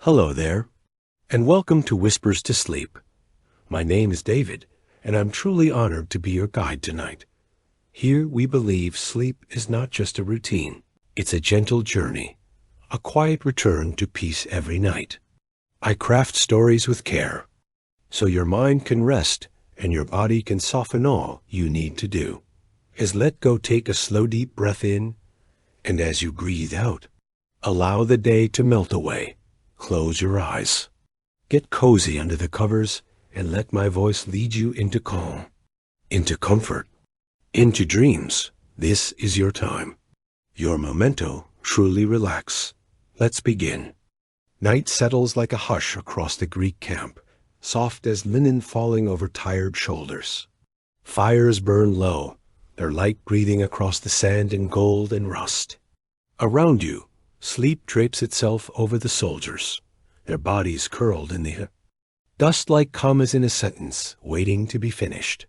Hello there, and welcome to Whispers to Sleep. My name is David, and I'm truly honored to be your guide tonight. Here we believe sleep is not just a routine. It's a gentle journey, a quiet return to peace every night. I craft stories with care, so your mind can rest and your body can soften all you need to do. Let go, take a slow deep breath in, and as you breathe out, allow the day to melt away. Close your eyes. Get cozy under the covers and let my voice lead you into calm, into comfort, into dreams. This is your time. Your memento. Truly relax. Let's begin. Night settles like a hush across the Greek camp, soft as linen falling over tired shoulders. Fires burn low, their light breathing across the sand in gold and rust. Around you, sleep drapes itself over the soldiers, their bodies curled in the dust like commas in a sentence, waiting to be finished.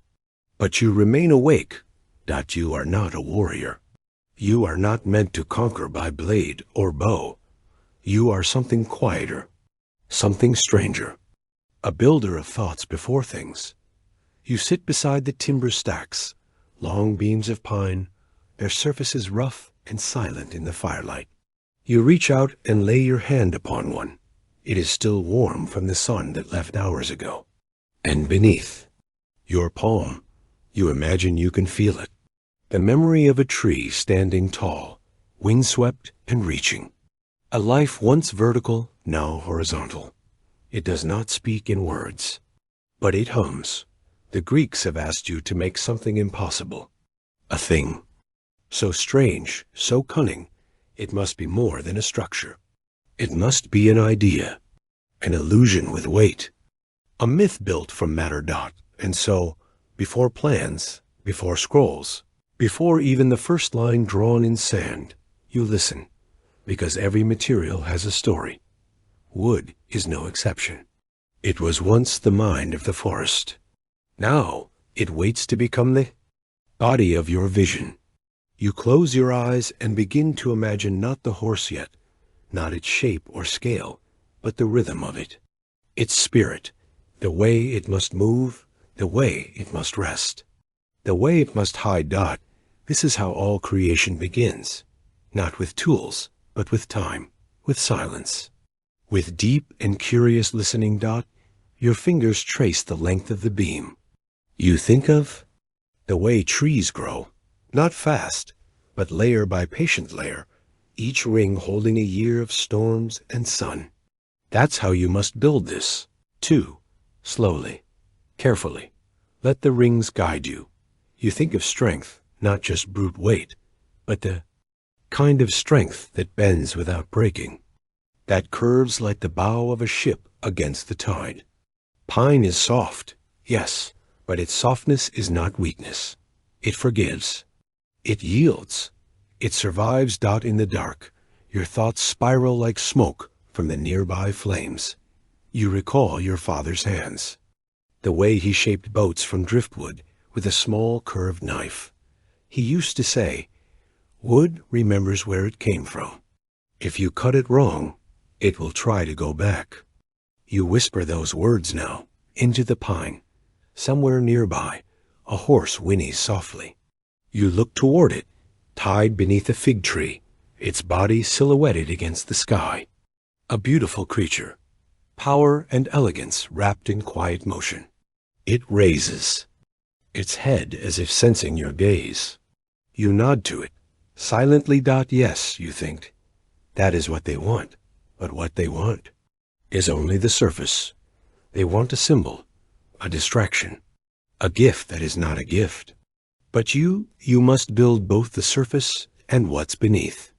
But you remain awake, that you are not a warrior. You are not meant to conquer by blade or bow. You are something quieter, something stranger, a builder of thoughts before things. You sit beside the timber stacks, long beams of pine, their surfaces rough and silent in the firelight. You reach out and lay your hand upon one. It is still warm from the sun that left hours ago. And beneath your palm, you imagine you can feel it. The memory of a tree standing tall, windswept and reaching. A life once vertical, now horizontal. It does not speak in words, but it hums. The Greeks have asked you to make something impossible. A thing. So strange, so cunning, it must be more than a structure. It must be an idea, an illusion with weight, a myth built from matter. And so, before plans, before scrolls, before even the first line drawn in sand, you listen, because every material has a story. Wood is no exception. It was once the mind of the forest. Now it waits to become the body of your vision. You close your eyes and begin to imagine not the horse yet, not its shape or scale, but the rhythm of it, its spirit, the way it must move, the way it must rest, the way it must hide. This is how all creation begins, not with tools, but with time, with silence. With deep and curious listening. Your fingers trace the length of the beam. You think of the way trees grow, not fast, but layer by patient layer, each ring holding a year of storms and sun. That's how you must build this, too, slowly, carefully. Let the rings guide you. You think of strength, not just brute weight, but the kind of strength that bends without breaking, that curves like the bow of a ship against the tide. Pine is soft, yes, but its softness is not weakness. It forgives. It yields. It survives. In the dark, your thoughts spiral like smoke from the nearby flames. You recall your father's hands, the way he shaped boats from driftwood with a small curved knife. He used to say, "Wood remembers where it came from. If you cut it wrong, it will try to go back." You whisper those words now into the pine. Somewhere nearby, a horse whinnies softly. You look toward it, tied beneath a fig tree, its body silhouetted against the sky. A beautiful creature, power and elegance wrapped in quiet motion. It raises its head as if sensing your gaze. You nod to it, silently. Yes, you think. That is what they want, but what they want is only the surface. They want a symbol, a distraction, a gift that is not a gift. But you must build both the surface and what's beneath.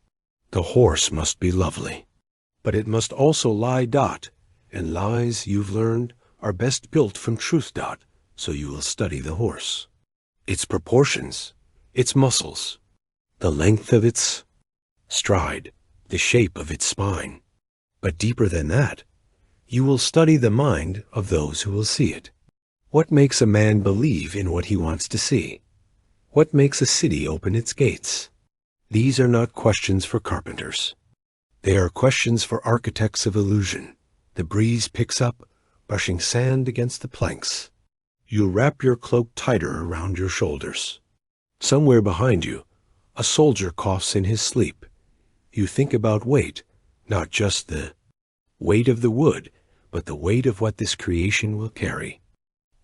The horse must be lovely, but it must also lie. And lies, you've learned, are best built from truth. So you will study the horse, its proportions, its muscles, the length of its stride, the shape of its spine. But deeper than that, you will study the mind of those who will see it. What makes a man believe in what he wants to see? What makes a city open its gates? These are not questions for carpenters. They are questions for architects of illusion, The breeze picks up, brushing sand against the planks. You wrap your cloak tighter around your shoulders. Somewhere behind you, a soldier coughs in his sleep. You think about weight, not just the weight of the wood, but the weight of what this creation will carry.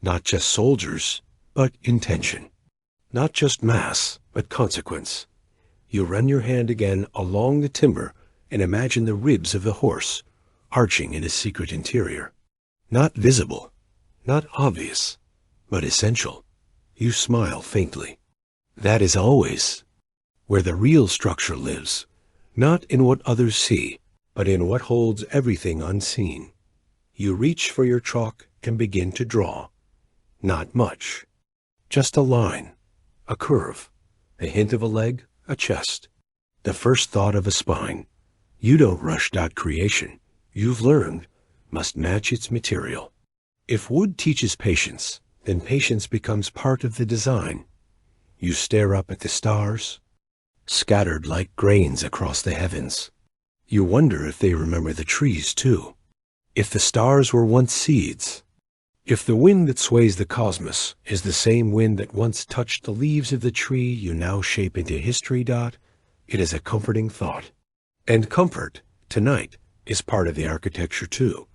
Not just soldiers, but intention. Not just mass, but consequence. You run your hand again along the timber and imagine the ribs of the horse, arching in a secret interior. Not visible, not obvious, but essential. You smile faintly. That is always where the real structure lives, not in what others see, but in what holds everything unseen. You reach for your chalk and begin to draw. Not much. Just a line, a curve, a hint of a leg, a chest, the first thought of a spine. You don't rush dot creation. You've learned must match its material. If wood teaches patience, then patience becomes part of the design. You stare up at the stars, scattered like grains across the heavens. You wonder if they remember the trees too. If the stars were once seeds. If the wind that sways the cosmos is the same wind that once touched the leaves of the tree you now shape into history, Dot, it is a comforting thought. And comfort, tonight, is part of the architecture too.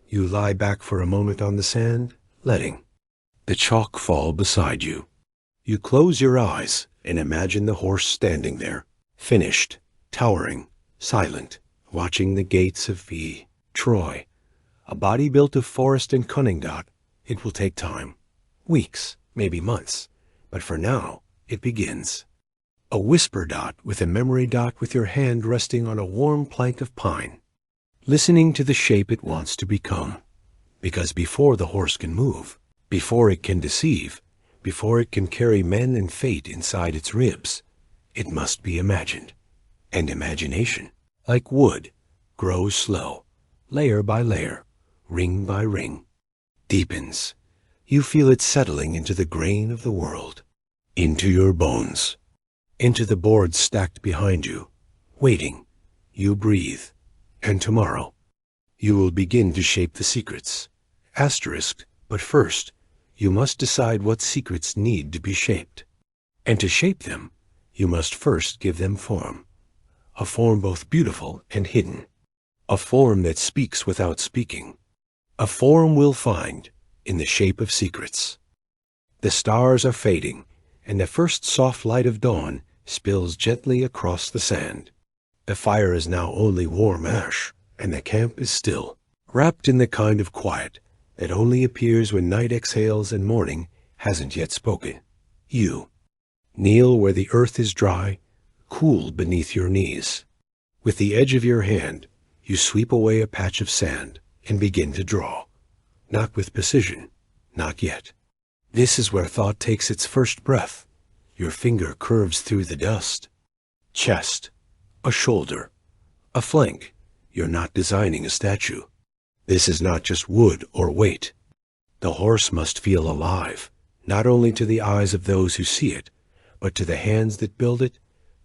You lie back for a moment on the sand, letting the chalk fall beside you. You close your eyes and imagine the horse standing there, finished, towering, silent, watching the gates of Troy. A body built of forest and cunning, Dot. It will take time. Weeks, maybe months. But for now, it begins. A whisper, Dot, with a memory, Dot, with your hand resting on a warm plank of pine, listening to the shape it wants to become. Because before the horse can move, before it can deceive, before it can carry men and fate inside its ribs, it must be imagined. And imagination, like wood, grows slow, layer by layer, ring by ring, deepens. You feel it settling into the grain of the world, into your bones, into the boards stacked behind you, waiting. You breathe, and tomorrow, you will begin to shape the secrets. Asterisk, but first, you must decide what secrets need to be shaped. And to shape them, you must first give them form. A form both beautiful and hidden. A form that speaks without speaking. A form we'll find in the shape of secrets. The stars are fading, and the first soft light of dawn spills gently across the sand. The fire is now only warm ash, and the camp is still, wrapped in the kind of quiet that only appears when night exhales and morning hasn't yet spoken. You kneel where the earth is dry, cool beneath your knees. With the edge of your hand, you sweep away a patch of sand and begin to draw. Not with precision, not yet. This is where thought takes its first breath. Your finger curves through the dust. Chest, a shoulder, a flank. You're not designing a statue. This is not just wood or weight. The horse must feel alive, not only to the eyes of those who see it, but to the hands that build it,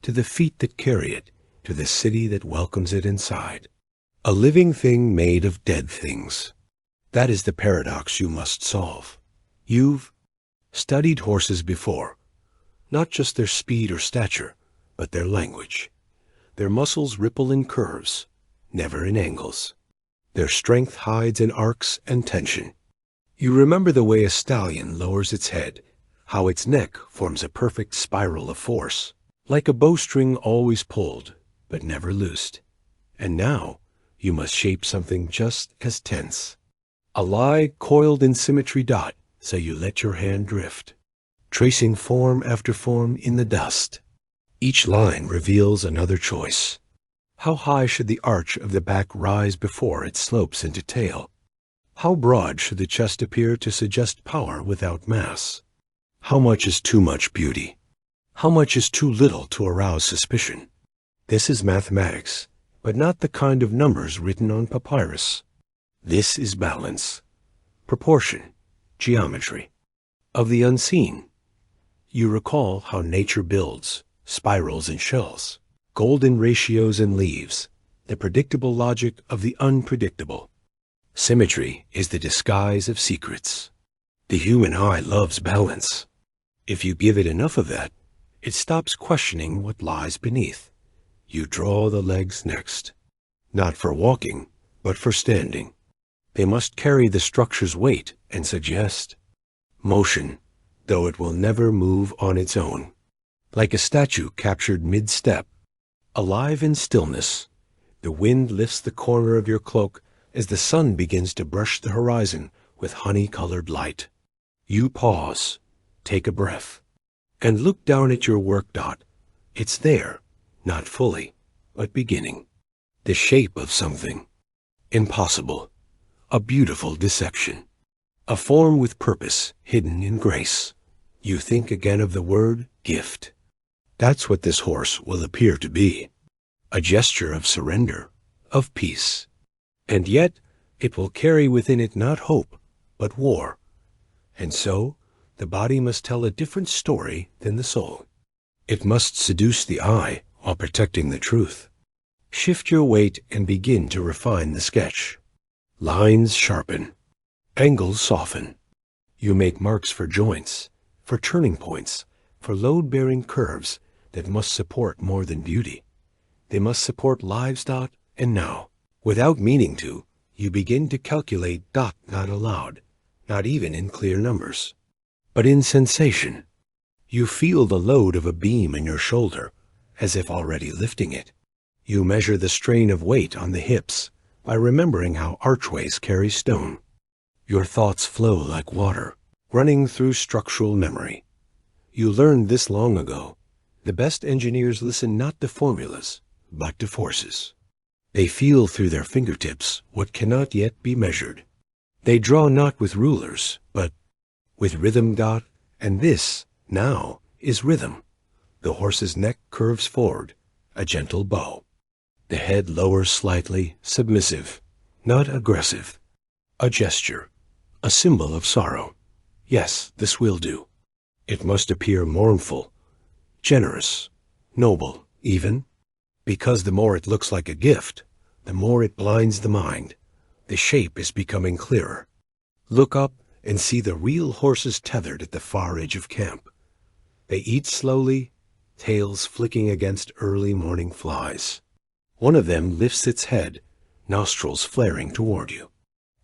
to the feet that carry it, to the city that welcomes it inside. A living thing made of dead things. That is the paradox you must solve. You've studied horses before, not just their speed or stature, but their language. Their muscles ripple in curves, never in angles. Their strength hides in arcs and tension. You remember the way a stallion lowers its head, how its neck forms a perfect spiral of force, like a bowstring always pulled, but never loosed. And now, you must shape something just as tense. A lie coiled in symmetry, Dot, so you let your hand drift, tracing form after form in the dust. Each line reveals another choice. How high should the arch of the back rise before it slopes into tail? How broad should the chest appear to suggest power without mass? How much is too much beauty? How much is too little to arouse suspicion? This is mathematics, but not the kind of numbers written on papyrus. This is balance, proportion, geometry. Of the unseen, you recall how nature builds, spirals and shells, golden ratios and leaves, the predictable logic of the unpredictable. Symmetry is the disguise of secrets. The human eye loves balance. If you give it enough of that, it stops questioning what lies beneath. You draw the legs next, not for walking, but for standing. They must carry the structure's weight and suggest motion, though it will never move on its own. Like a statue captured mid-step, alive in stillness, the wind lifts the corner of your cloak as the sun begins to brush the horizon with honey-colored light. You pause, take a breath, and look down at your work dot. It's there, not fully, but beginning. The shape of something. Impossible. A beautiful dissection. A form with purpose hidden in grace. You think again of the word gift. That's what this horse will appear to be. A gesture of surrender, of peace. And yet, it will carry within it not hope, but war. And so, the body must tell a different story than the soul. It must seduce the eye while protecting the truth. Shift your weight and begin to refine the sketch. Lines sharpen. Angles soften. You make marks for joints, for turning points, for load-bearing curves that must support more than beauty. They must support lives dot and now. Without meaning to, you begin to calculate dot not aloud, not even in clear numbers, but in sensation. You feel the load of a beam in your shoulder, as if already lifting it. You measure the strain of weight on the hips by remembering how archways carry stone. Your thoughts flow like water, running through structural memory. You learned this long ago. The best engineers listen not to formulas, but to forces. They feel through their fingertips what cannot yet be measured. They draw not with rulers, but with rhythm dot, and this, now, is rhythm. The horse's neck curves forward, a gentle bow. The head lowers slightly, submissive, not aggressive. A gesture, a symbol of sorrow. Yes, this will do. It must appear mournful, generous, noble, even, because the more it looks like a gift, the more it blinds the mind. The shape is becoming clearer. Look up and see the real horses tethered at the far edge of camp. They eat slowly, tails flicking against early morning flies. One of them lifts its head, nostrils flaring toward you.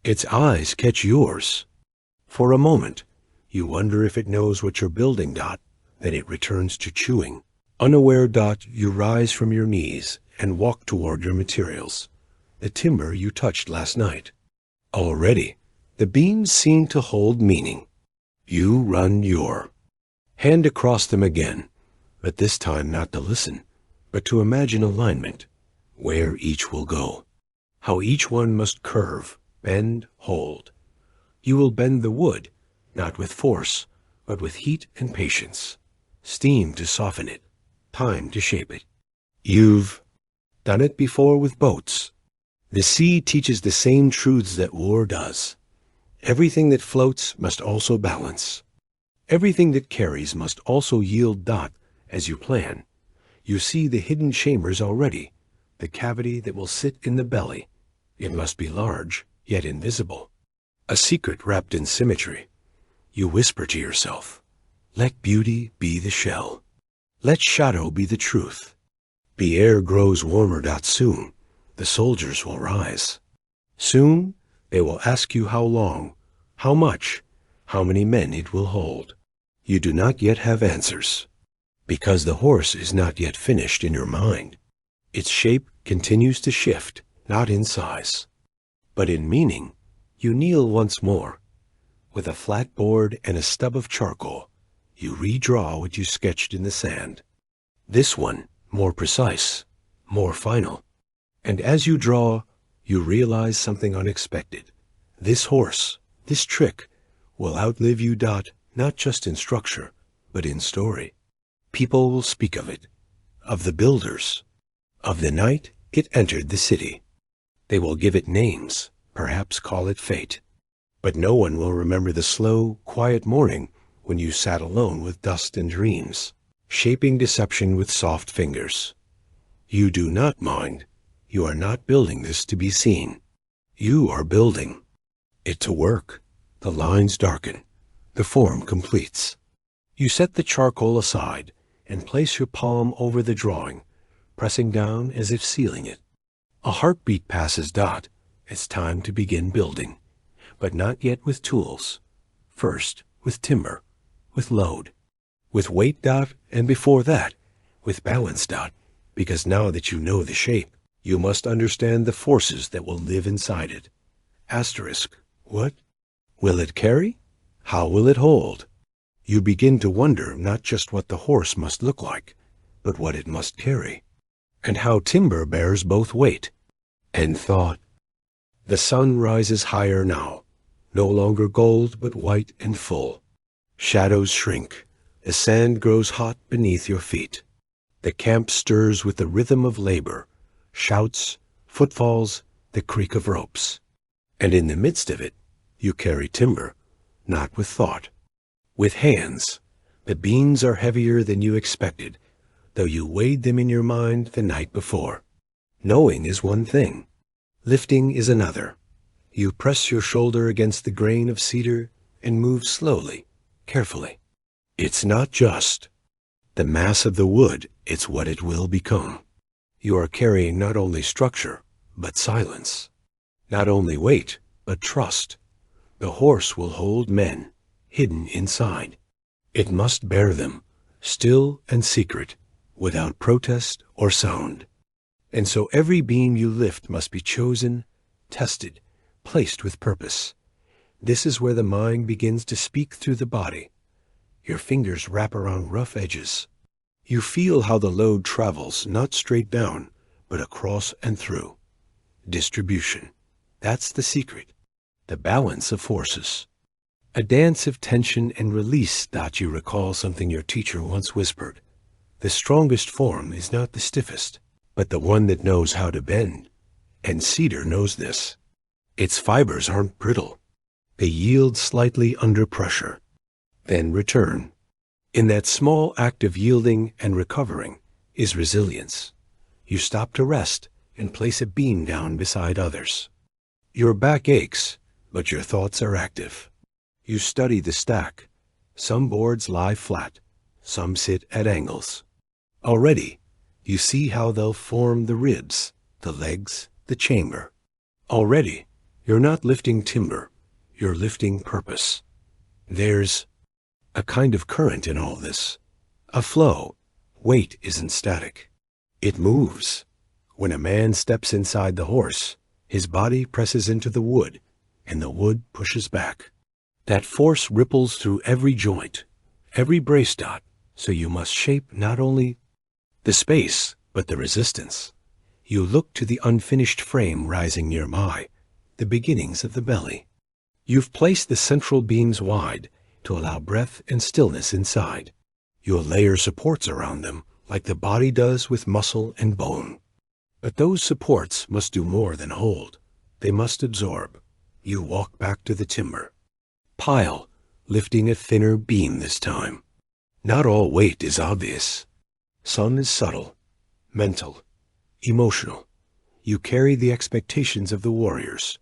Its eyes catch yours. For a moment, you wonder if it knows what you're building dot, then it returns to chewing. Unaware dot, you rise from your knees and walk toward your materials, the timber you touched last night. Already, the beams seem to hold meaning. You run your hand across them again, but this time not to listen, but to imagine alignment, where each will go, how each one must curve, bend, hold. You will bend the wood, not with force, but with heat and patience, steam to soften it, time to shape it. You've done it before with boats. The sea teaches the same truths that war does. Everything that floats must also balance. Everything that carries must also yield dot as you plan. You see the hidden chambers already, the cavity that will sit in the belly. It must be large, yet invisible. A secret wrapped in symmetry. You whisper to yourself, let beauty be the shell. Let shadow be the truth. The air grows warmer dot soon. The soldiers will rise. Soon they will ask you how long, how much, how many men it will hold. You do not yet have answers, because the horse is not yet finished in your mind. Its shape continues to shift, not in size, but in meaning. You kneel once more. With a flat board and a stub of charcoal, you redraw what you sketched in the sand. This one, more precise, more final. And as you draw, you realize something unexpected. This horse, this trick, will outlive you dot, not just in structure, but in story. People will speak of it, of the builders, of the night it entered the city. They will give it names, perhaps call it fate. But no one will remember the slow, quiet morning when you sat alone with dust and dreams, shaping deception with soft fingers. You do not mind. You are not building this to be seen. You are building. It's a work. The lines darken. The form completes. You set the charcoal aside and place your palm over the drawing, pressing down as if sealing it. A heartbeat passes Dot. It's time to begin building, but not yet with tools. First, with timber, with load, with weight Dot, and before that, with balance Dot, because now that you know the shape, you must understand the forces that will live inside it. Asterisk. What? Will it carry? How will it hold? You begin to wonder not just what the horse must look like, but what it must carry, and how timber bears both weight and thought. The sun rises higher now, no longer gold but white and full. Shadows shrink. The sand grows hot beneath your feet. The camp stirs with the rhythm of labor, shouts, footfalls, the creak of ropes. And in the midst of it, you carry timber, not with thought, with hands. The beams are heavier than you expected, though you weighed them in your mind the night before. Knowing is one thing. Lifting is another. You press your shoulder against the grain of cedar and move slowly, carefully. It's not just the mass of the wood, it's what it will become. You are carrying not only structure, but silence. Not only weight, but trust. The horse will hold men, hidden inside. It must bear them, still and secret, without protest or sound. And so every beam you lift must be chosen, tested, placed with purpose. This is where the mind begins to speak through the body. Your fingers wrap around rough edges. You feel how the load travels not straight down, but across and through. Distribution. That's the secret. The balance of forces. A dance of tension and release. You recall something your teacher once whispered. The strongest form is not the stiffest, but the one that knows how to bend. And cedar knows this. Its fibers aren't brittle. They yield slightly under pressure, then return. In that small act of yielding and recovering is resilience. You stop to rest and place a beam down beside others. Your back aches, but your thoughts are active. You study the stack. Some boards lie flat, some sit at angles. Already, you see how they'll form the ribs, the legs, the chamber. Already, you're not lifting timber, you're lifting purpose. There's a kind of current in all this, a flow. Weight isn't static. It moves. When a man steps inside the horse, his body presses into the wood, and the wood pushes back. That force ripples through every joint, every brace Dot, so you must shape not only the space, but the resistance. You look to the unfinished frame rising nearby, the beginnings of the belly. You've placed the central beams wide to allow breath and stillness inside. You'll layer supports around them, like the body does with muscle and bone. But those supports must do more than hold. They must absorb. You walk back to the timber. Pile, lifting a thinner beam this time. Not all weight is obvious. Some is subtle, mental, emotional. You carry the expectations of the warriors,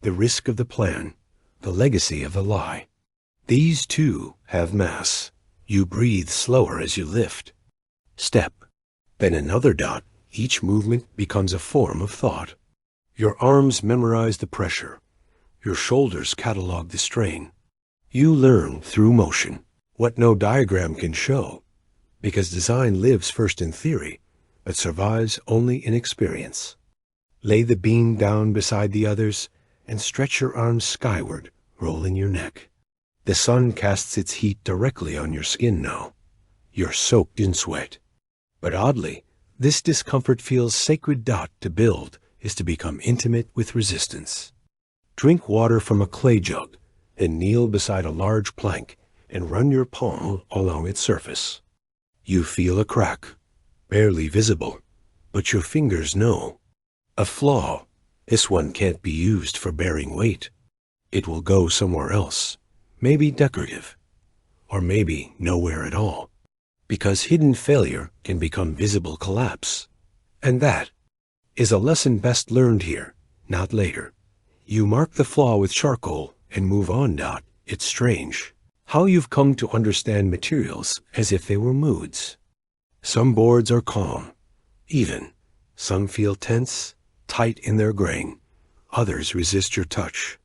the risk of the plan, the legacy of the lie. These too have mass. You breathe slower as you lift. Step, then another Dot. Each movement becomes a form of thought. Your arms memorize the pressure. Your shoulders catalog the strain. You learn through motion what no diagram can show, because design lives first in theory, but survives only in experience. Lay the beam down beside the others and stretch your arms skyward, rolling your neck. The sun casts its heat directly on your skin now. You're soaked in sweat. But oddly, this discomfort feels sacred. To build is to become intimate with resistance. Drink water from a clay jug, and kneel beside a large plank and run your palm along its surface. You feel a crack, barely visible, but your fingers know. A flaw. This one can't be used for bearing weight. It will go somewhere else, maybe decorative, or maybe nowhere at all, because hidden failure can become visible collapse. And that is a lesson best learned here, not later. You mark the flaw with charcoal and move on. It's strange how you've come to understand materials as if they were moods. Some boards are calm, even. Some feel tense, tight in their grain. Others resist your touch.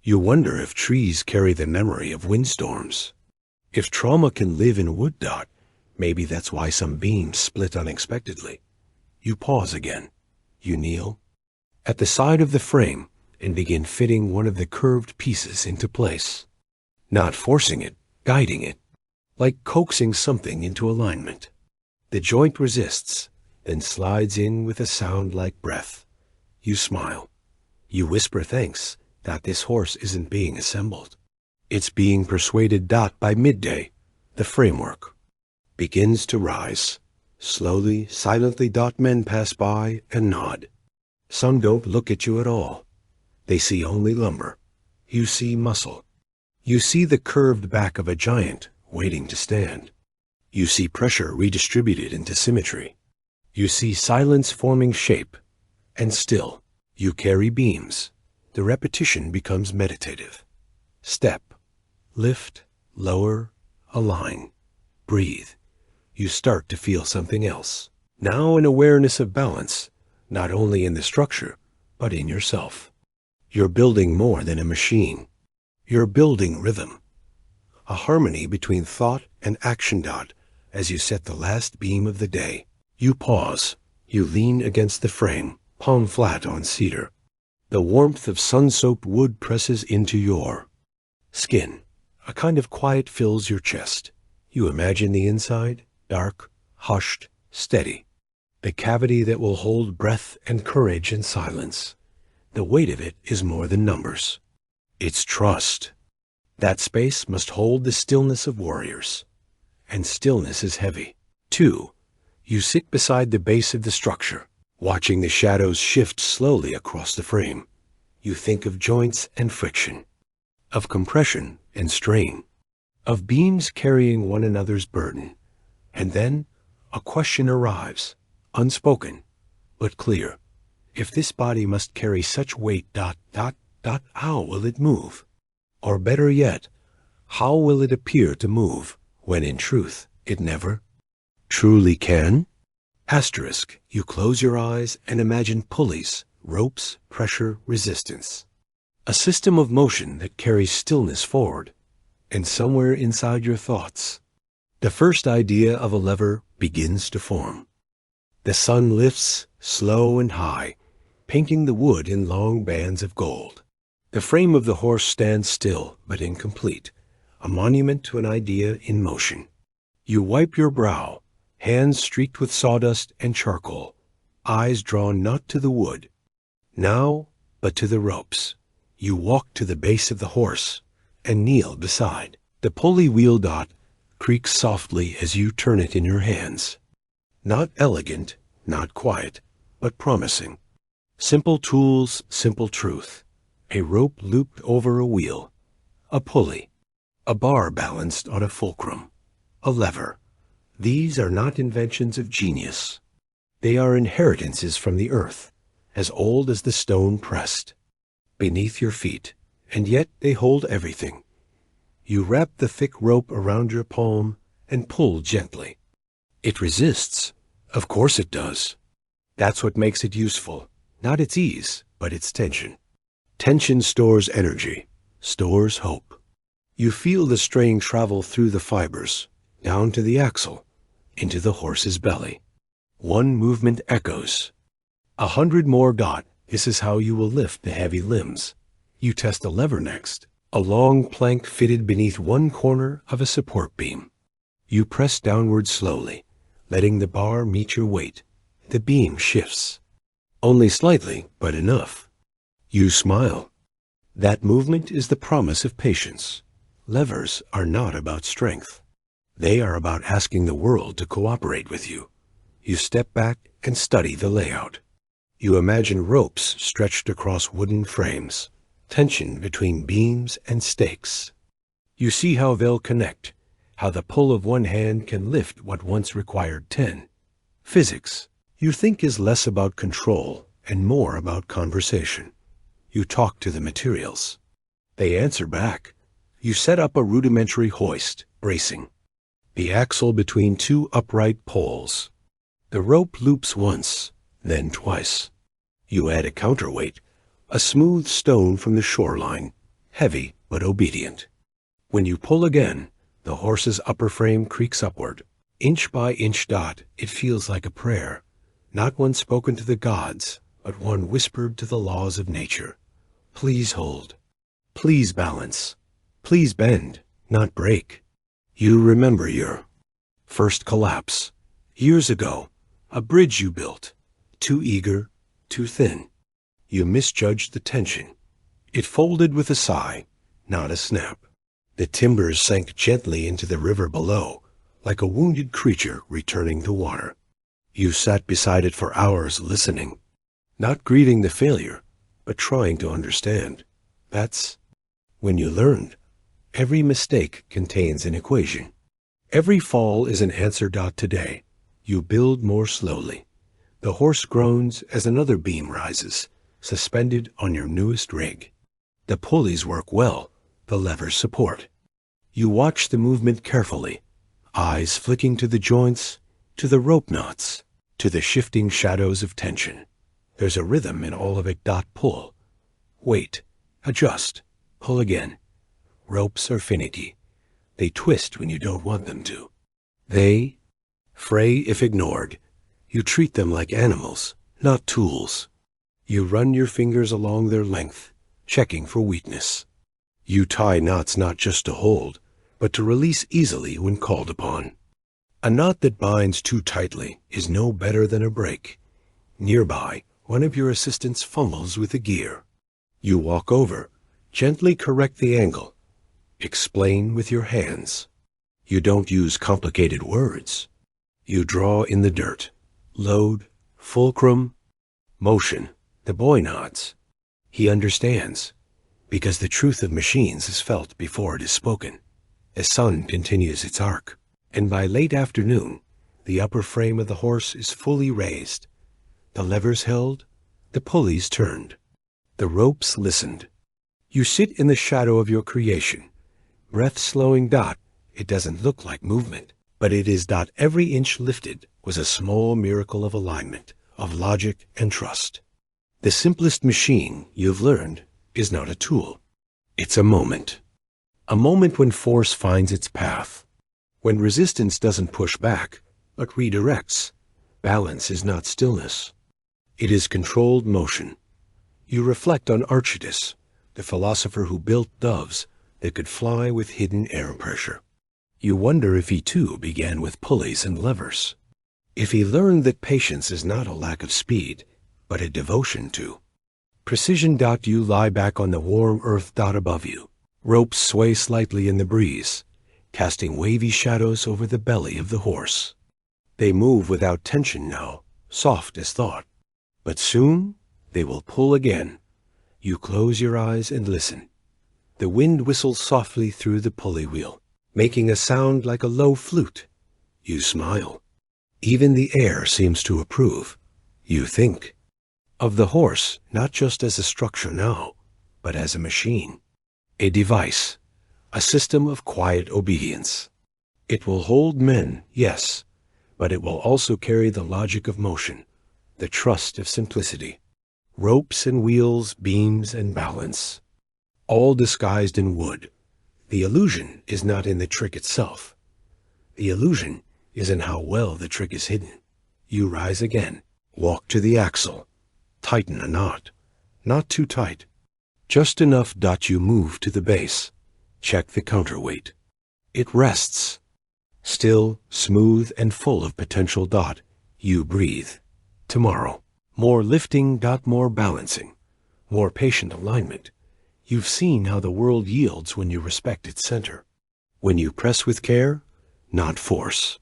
You wonder if trees carry the memory of windstorms. If trauma can live in wood. Maybe that's why some beams split unexpectedly. You pause again. You kneel at the side of the frame and begin fitting one of the curved pieces into place. Not forcing it, guiding it, like coaxing something into alignment. The joint resists, then slides in with a sound like breath. You smile. You whisper thanks that this horse isn't being assembled. It's being persuaded. By midday, the framework begins to rise. Slowly, silently. Men pass by and nod. Some don't look at you at all. They see only lumber. You see muscle. You see the curved back of a giant waiting to stand. You see pressure redistributed into symmetry. You see silence forming shape. And still, you carry beams. The repetition becomes meditative. Step. Lift. Lower. Align. Breathe. You start to feel something else. Now an awareness of balance, not only in the structure, but in yourself. You're building more than a machine. You're building rhythm. A harmony between thought and action. As you set the last beam of the day, you pause. You lean against the frame, palm flat on cedar. The warmth of sun-soaked wood presses into your skin. A kind of quiet fills your chest. You imagine the inside, dark, hushed, steady. The cavity that will hold breath and courage and silence. The weight of it is more than numbers. It's trust. That space must hold the stillness of warriors. And stillness is heavy. 2. You sit beside the base of the structure, watching the shadows shift slowly across the frame. You think of joints and friction, of compression and strain, of beams carrying one another's burden. And then a question arrives, unspoken, but clear. If this body must carry such weight. How will it move? Or better yet, how will it appear to move, when in truth it never truly can? Asterisk, you close your eyes and imagine pulleys, ropes, pressure, resistance. A system of motion that carries stillness forward. And somewhere inside your thoughts, the first idea of a lever begins to form. The sun lifts, slow and high, painting the wood in long bands of gold. The frame of the horse stands still, but incomplete, a monument to an idea in motion. You wipe your brow, hands streaked with sawdust and charcoal, eyes drawn not to the wood, now, but to the ropes. You walk to the base of the horse and kneel beside. The pulley wheel. Creaks softly as you turn it in your hands. Not elegant, not quiet, but promising. Simple tools, simple truth. A rope looped over a wheel. A pulley. A bar balanced on a fulcrum. A lever. These are not inventions of genius. They are inheritances from the earth, as old as the stone pressed, beneath your feet, and yet they hold everything. You wrap the thick rope around your palm and pull gently. It resists. Of course it does. That's what makes it useful. Not its ease, but its tension. Tension stores energy, stores hope. You feel the strain travel through the fibers, down to the axle, into the horse's belly. One movement echoes. 100 more. This is how you will lift the heavy limbs. You test a lever next. A long plank fitted beneath one corner of a support beam. You press downward slowly, letting the bar meet your weight. The beam shifts. Only slightly, but enough. You smile. That movement is the promise of patience. Levers are not about strength. They are about asking the world to cooperate with you. You step back and study the layout. You imagine ropes stretched across wooden frames. Tension between beams and stakes. You see how they'll connect, how the pull of one hand can lift what once required 10. Physics, you think, is less about control and more about conversation. You talk to the materials. They answer back. You set up a rudimentary hoist, bracing. The axle between two upright poles. The rope loops once, then twice. You add a counterweight, a smooth stone from the shoreline, heavy but obedient. When you pull again, the horse's upper frame creaks upward. Inch by inch dot, it feels like a prayer, not one spoken to the gods, but one whispered to the laws of nature. Please hold. Please balance. Please bend, not break. You remember your first collapse. Years ago, a bridge you built. Too eager, too thin. You misjudged the tension. It folded with a sigh, not a snap. The timbers sank gently into the river below, like a wounded creature returning to water. You sat beside it for hours listening, not greeting the failure, but trying to understand. That's when you learned. Every mistake contains an equation. Every fall is an answer. Today, you build more slowly. The horse groans as another beam rises, suspended on your newest rig. The pulleys work well, the levers support. You watch the movement carefully, eyes flicking to the joints, to the rope knots, to the shifting shadows of tension. There's a rhythm in all of it. Pull. Wait. Adjust. Pull again. Ropes are finicky. They twist when you don't want them to. They fray if ignored. You treat them like animals, not tools. You run your fingers along their length, checking for weakness. You tie knots not just to hold, but to release easily when called upon. A knot that binds too tightly is no better than a break. Nearby, one of your assistants fumbles with the gear. You walk over, gently correct the angle. Explain with your hands. You don't use complicated words. You draw in the dirt. Load, fulcrum, motion. The boy nods. He understands, because the truth of machines is felt before it is spoken. The sun continues its arc, and by late afternoon, the upper frame of the horse is fully raised. The levers held, the pulleys turned. The ropes listened. You sit in the shadow of your creation, breath slowing. It doesn't look like movement, but it is. Every inch lifted was a small miracle of alignment, of logic and trust. The simplest machine, you've learned, is not a tool. It's a moment. A moment when force finds its path. When resistance doesn't push back, but redirects. Balance is not stillness. It is controlled motion. You reflect on Archytas, the philosopher who built doves that could fly with hidden air pressure. You wonder if he too began with pulleys and levers. If he learned that patience is not a lack of speed, but a devotion to precision. You lie back on the warm earth. Above you, ropes sway slightly in the breeze, casting wavy shadows over the belly of the horse. They move without tension now, soft as thought. But soon they will pull again. You close your eyes and listen. The wind whistles softly through the pulley wheel, making a sound like a low flute. You smile. Even the air seems to approve. You think of the horse not just as a structure now, but as a machine, a device, a system of quiet obedience. It will hold men, yes, but it will also carry the logic of motion, the trust of simplicity, ropes and wheels, beams and balance, all disguised in wood. The illusion is not in the trick itself. The illusion is in how well the trick is hidden. You rise again, walk to the axle, tighten a knot, not too tight, just enough. You move to the base, check the counterweight. It rests, still, smooth, and full of potential. You breathe. Tomorrow, more lifting. More balancing, more patient alignment. You've seen how the world yields when you respect its center. When you press with care, not force.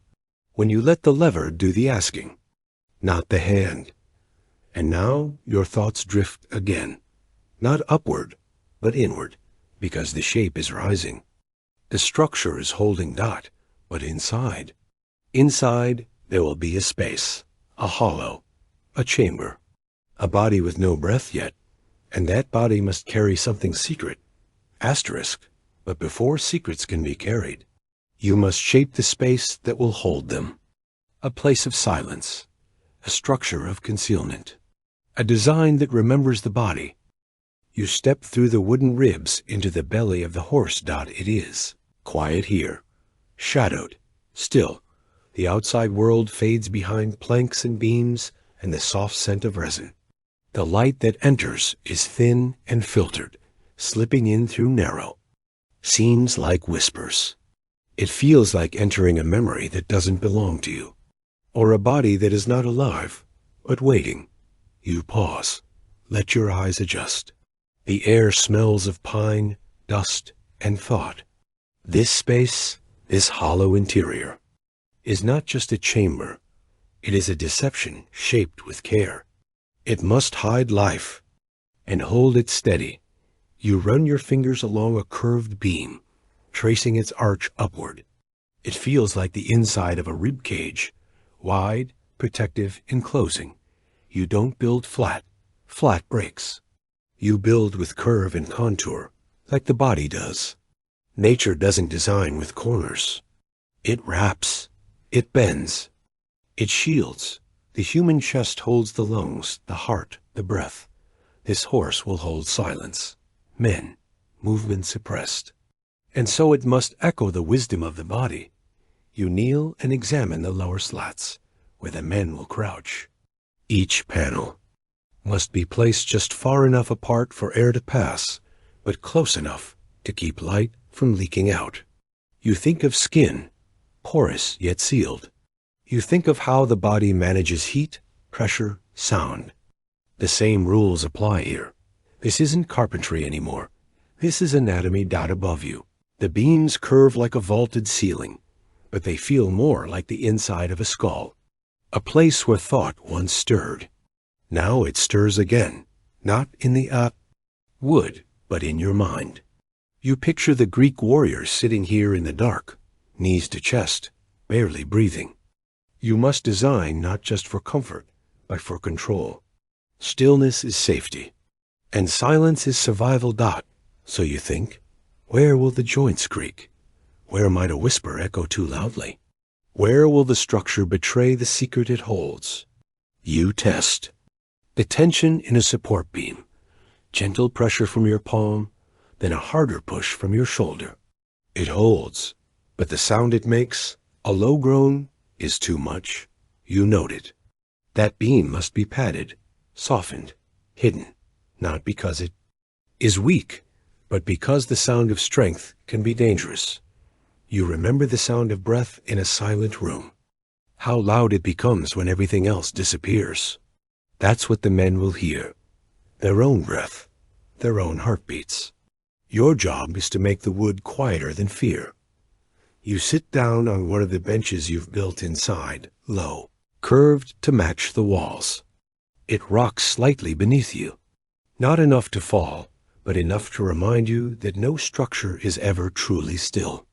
When you let the lever do the asking, not the hand. And now your thoughts drift again, not upward, but inward, because the shape is rising. The structure is holding. But inside there will be a space, a hollow, a chamber, a body with no breath yet, And that body must carry something secret. Asterisk. But before secrets can be carried, you must shape the space that will hold them. A place of silence. A structure of concealment. A design that remembers the body. You step through the wooden ribs into the belly of the horse. It is quiet here, shadowed, still. The outside world fades behind planks and beams and the soft scent of resin. The light that enters is thin and filtered, slipping in through narrow. Seems like whispers. It feels like entering a memory that doesn't belong to you, or a body that is not alive, but waiting. You pause. Let your eyes adjust. The air smells of pine, dust, and thought. This space, this hollow interior, is not just a chamber. It is a deception shaped with care. It must hide life and hold it steady. You run your fingers along a curved beam, tracing its arch upward. It feels like the inside of a rib cage, wide, protective, enclosing. You don't build flat. Flat breaks. You build with curve and contour, like the body does. Nature doesn't design with corners. It wraps. It bends. It shields. The human chest holds the lungs, the heart, the breath. This horse will hold silence. Men, movement suppressed. And so it must echo the wisdom of the body. You kneel and examine the lower slats, where the men will crouch. Each panel must be placed just far enough apart for air to pass, but close enough to keep light from leaking out. You think of skin, porous yet sealed. You think of how the body manages heat, pressure, sound. The same rules apply here. This isn't carpentry anymore. This is anatomy. Above you. The beams curve like a vaulted ceiling, but they feel more like the inside of a skull. A place where thought once stirred. Now it stirs again, not in the wood, but in your mind. You picture the Greek warriors sitting here in the dark, knees to chest, barely breathing. You must design not just for comfort, but for control. Stillness is safety, and silence is survival. So you think, where will the joints creak? Where might a whisper echo too loudly? Where will the structure betray the secret it holds? You test. The tension in a support beam. Gentle pressure from your palm, then a harder push from your shoulder. It holds, but the sound it makes, a low groan, is too much. You note it. That beam must be padded, softened, hidden, not because it is weak, but because the sound of strength can be dangerous. You remember the sound of breath in a silent room. How loud it becomes when everything else disappears. That's what the men will hear. Their own breath, their own heartbeats. Your job is to make the wood quieter than fear. You sit down on one of the benches you've built inside, low, curved to match the walls. It rocks slightly beneath you. Not enough to fall, but enough to remind you that no structure is ever truly still.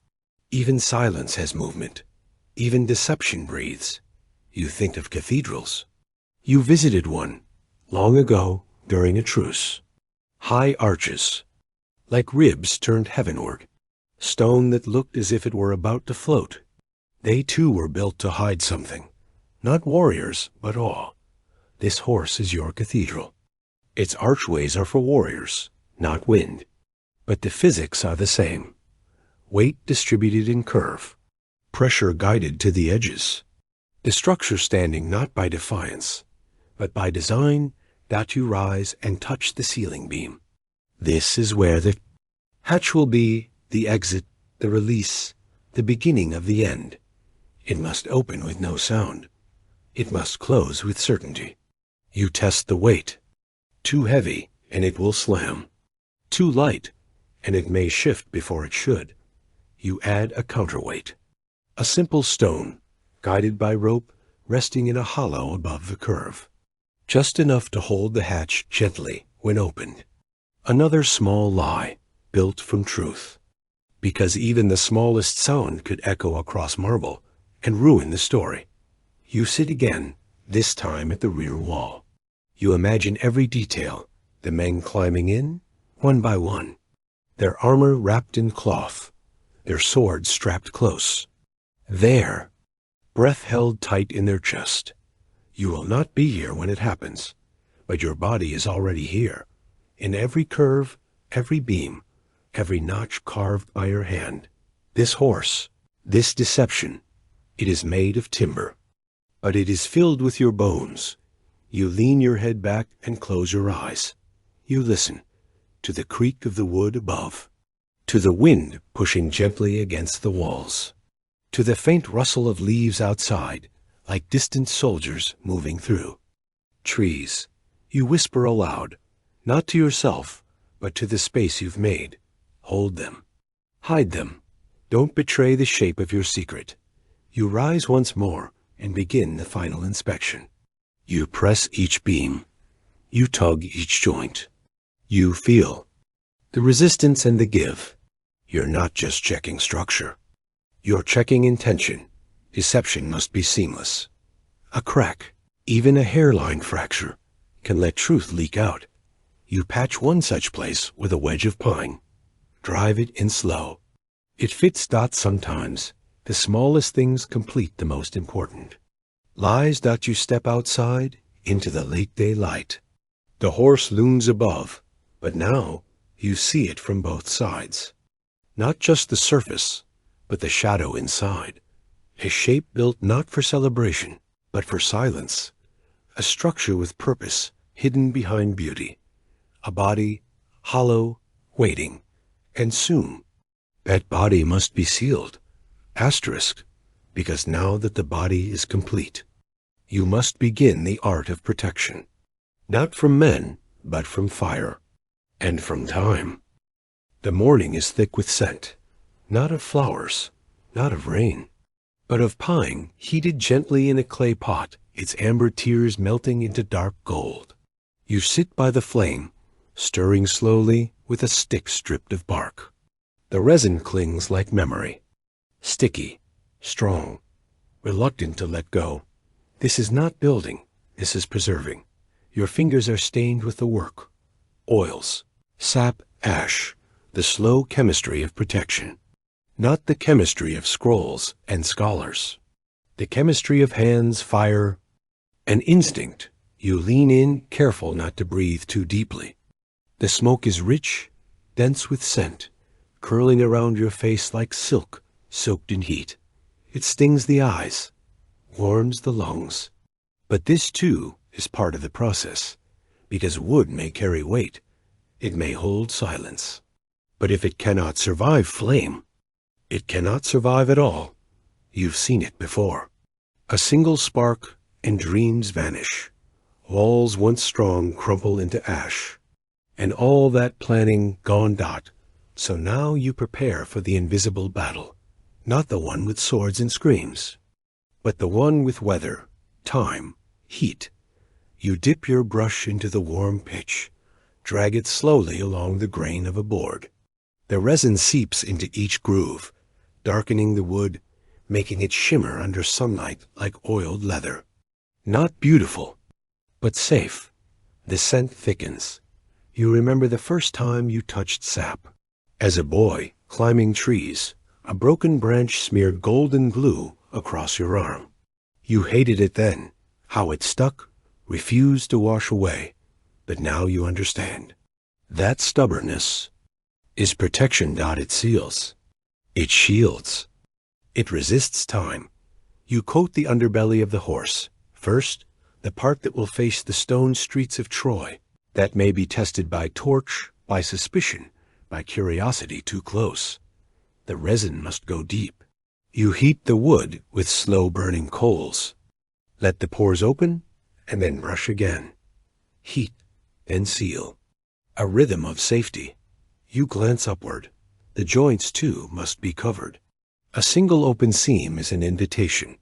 Even silence has movement. Even deception breathes. You think of cathedrals. You visited one, long ago, during a truce. High arches, like ribs turned heavenward. Stone that looked as if it were about to float. They too were built to hide something. Not warriors, but awe. This horse is your cathedral. Its archways are for warriors, not wind. But the physics are the same. Weight distributed in curve. Pressure guided to the edges. The structure standing not by defiance, but by design, that you rise and touch the ceiling beam. This is where the hatch will be, the exit, the release, the beginning of the end. It must open with no sound. It must close with certainty. You test the weight. Too heavy, and it will slam. Too light, and it may shift before it should. You add a counterweight. A simple stone, guided by rope, resting in a hollow above the curve. Just enough to hold the hatch gently when opened. Another small lie, built from truth. Because even the smallest sound could echo across marble and ruin the story. You sit again, this time at the rear wall. You imagine every detail, the men climbing in, one by one, their armor wrapped in cloth, their swords strapped close. There, breath held tight in their chest. You will not be here when it happens, but your body is already here, in every curve, every beam, every notch carved by your hand. This horse, this deception, it is made of timber, but it is filled with your bones. You lean your head back and close your eyes. You listen to the creak of the wood above, to the wind pushing gently against the walls, to the faint rustle of leaves outside, like distant soldiers moving through. Trees, you whisper aloud, not to yourself, but to the space you've made. Hold them. Hide them. Don't betray the shape of your secret. You rise once more and begin the final inspection. You press each beam. You tug each joint. You feel the resistance and the give. You're not just checking structure. You're checking intention. Deception must be seamless. A crack, even a hairline fracture, can let truth leak out. You patch one such place with a wedge of pine. Drive it in slow. It fits dots sometimes. The smallest things complete the most important. Lies dot you step outside into the late day light. The horse looms above, but now you see it from both sides. Not just the surface, but the shadow inside. A shape built not for celebration, but for silence. A structure with purpose hidden behind beauty. A body, hollow, waiting, and soon. That body must be sealed. Asterisk, because now that the body is complete, you must begin the art of protection. Not from men, but from fire, and from time. The morning is thick with scent, not of flowers, not of rain, but of pine heated gently in a clay pot, its amber tears melting into dark gold. You sit by the flame, stirring slowly with a stick stripped of bark. The resin clings like memory, sticky, strong, reluctant to let go. This is not building, this is preserving. Your fingers are stained with the work. Oils, sap, ash, the slow chemistry of protection. Not the chemistry of scrolls and scholars. The chemistry of hands, fire, and instinct. You lean in, careful not to breathe too deeply. The smoke is rich, dense with scent, curling around your face like silk soaked in heat. It stings the eyes, warms the lungs. But this, too, is part of the process, because wood may carry weight. It may hold silence. But if it cannot survive flame, it cannot survive at all. You've seen it before. A single spark and dreams vanish. Walls once strong crumple into ash. And all that planning gone dot. So now you prepare for the invisible battle. Not the one with swords and screams, but the one with weather, time, heat. You dip your brush into the warm pitch, drag it slowly along the grain of a board. The resin seeps into each groove, darkening the wood, making it shimmer under sunlight like oiled leather. Not beautiful, but safe. The scent thickens. You remember the first time you touched sap. As a boy, climbing trees, a broken branch smeared golden glue across your arm. You hated it then, how it stuck, refused to wash away, but now you understand. That stubbornness is protection. It seals. It shields. It resists time. You coat the underbelly of the horse. First, the part that will face the stone streets of Troy. That may be tested by torch, by suspicion, by curiosity too close. The resin must go deep. You heat the wood with slow-burning coals. Let the pores open, and then brush again. Heat, then seal. A rhythm of safety. You glance upward. The joints, too, must be covered. A single open seam is an invitation,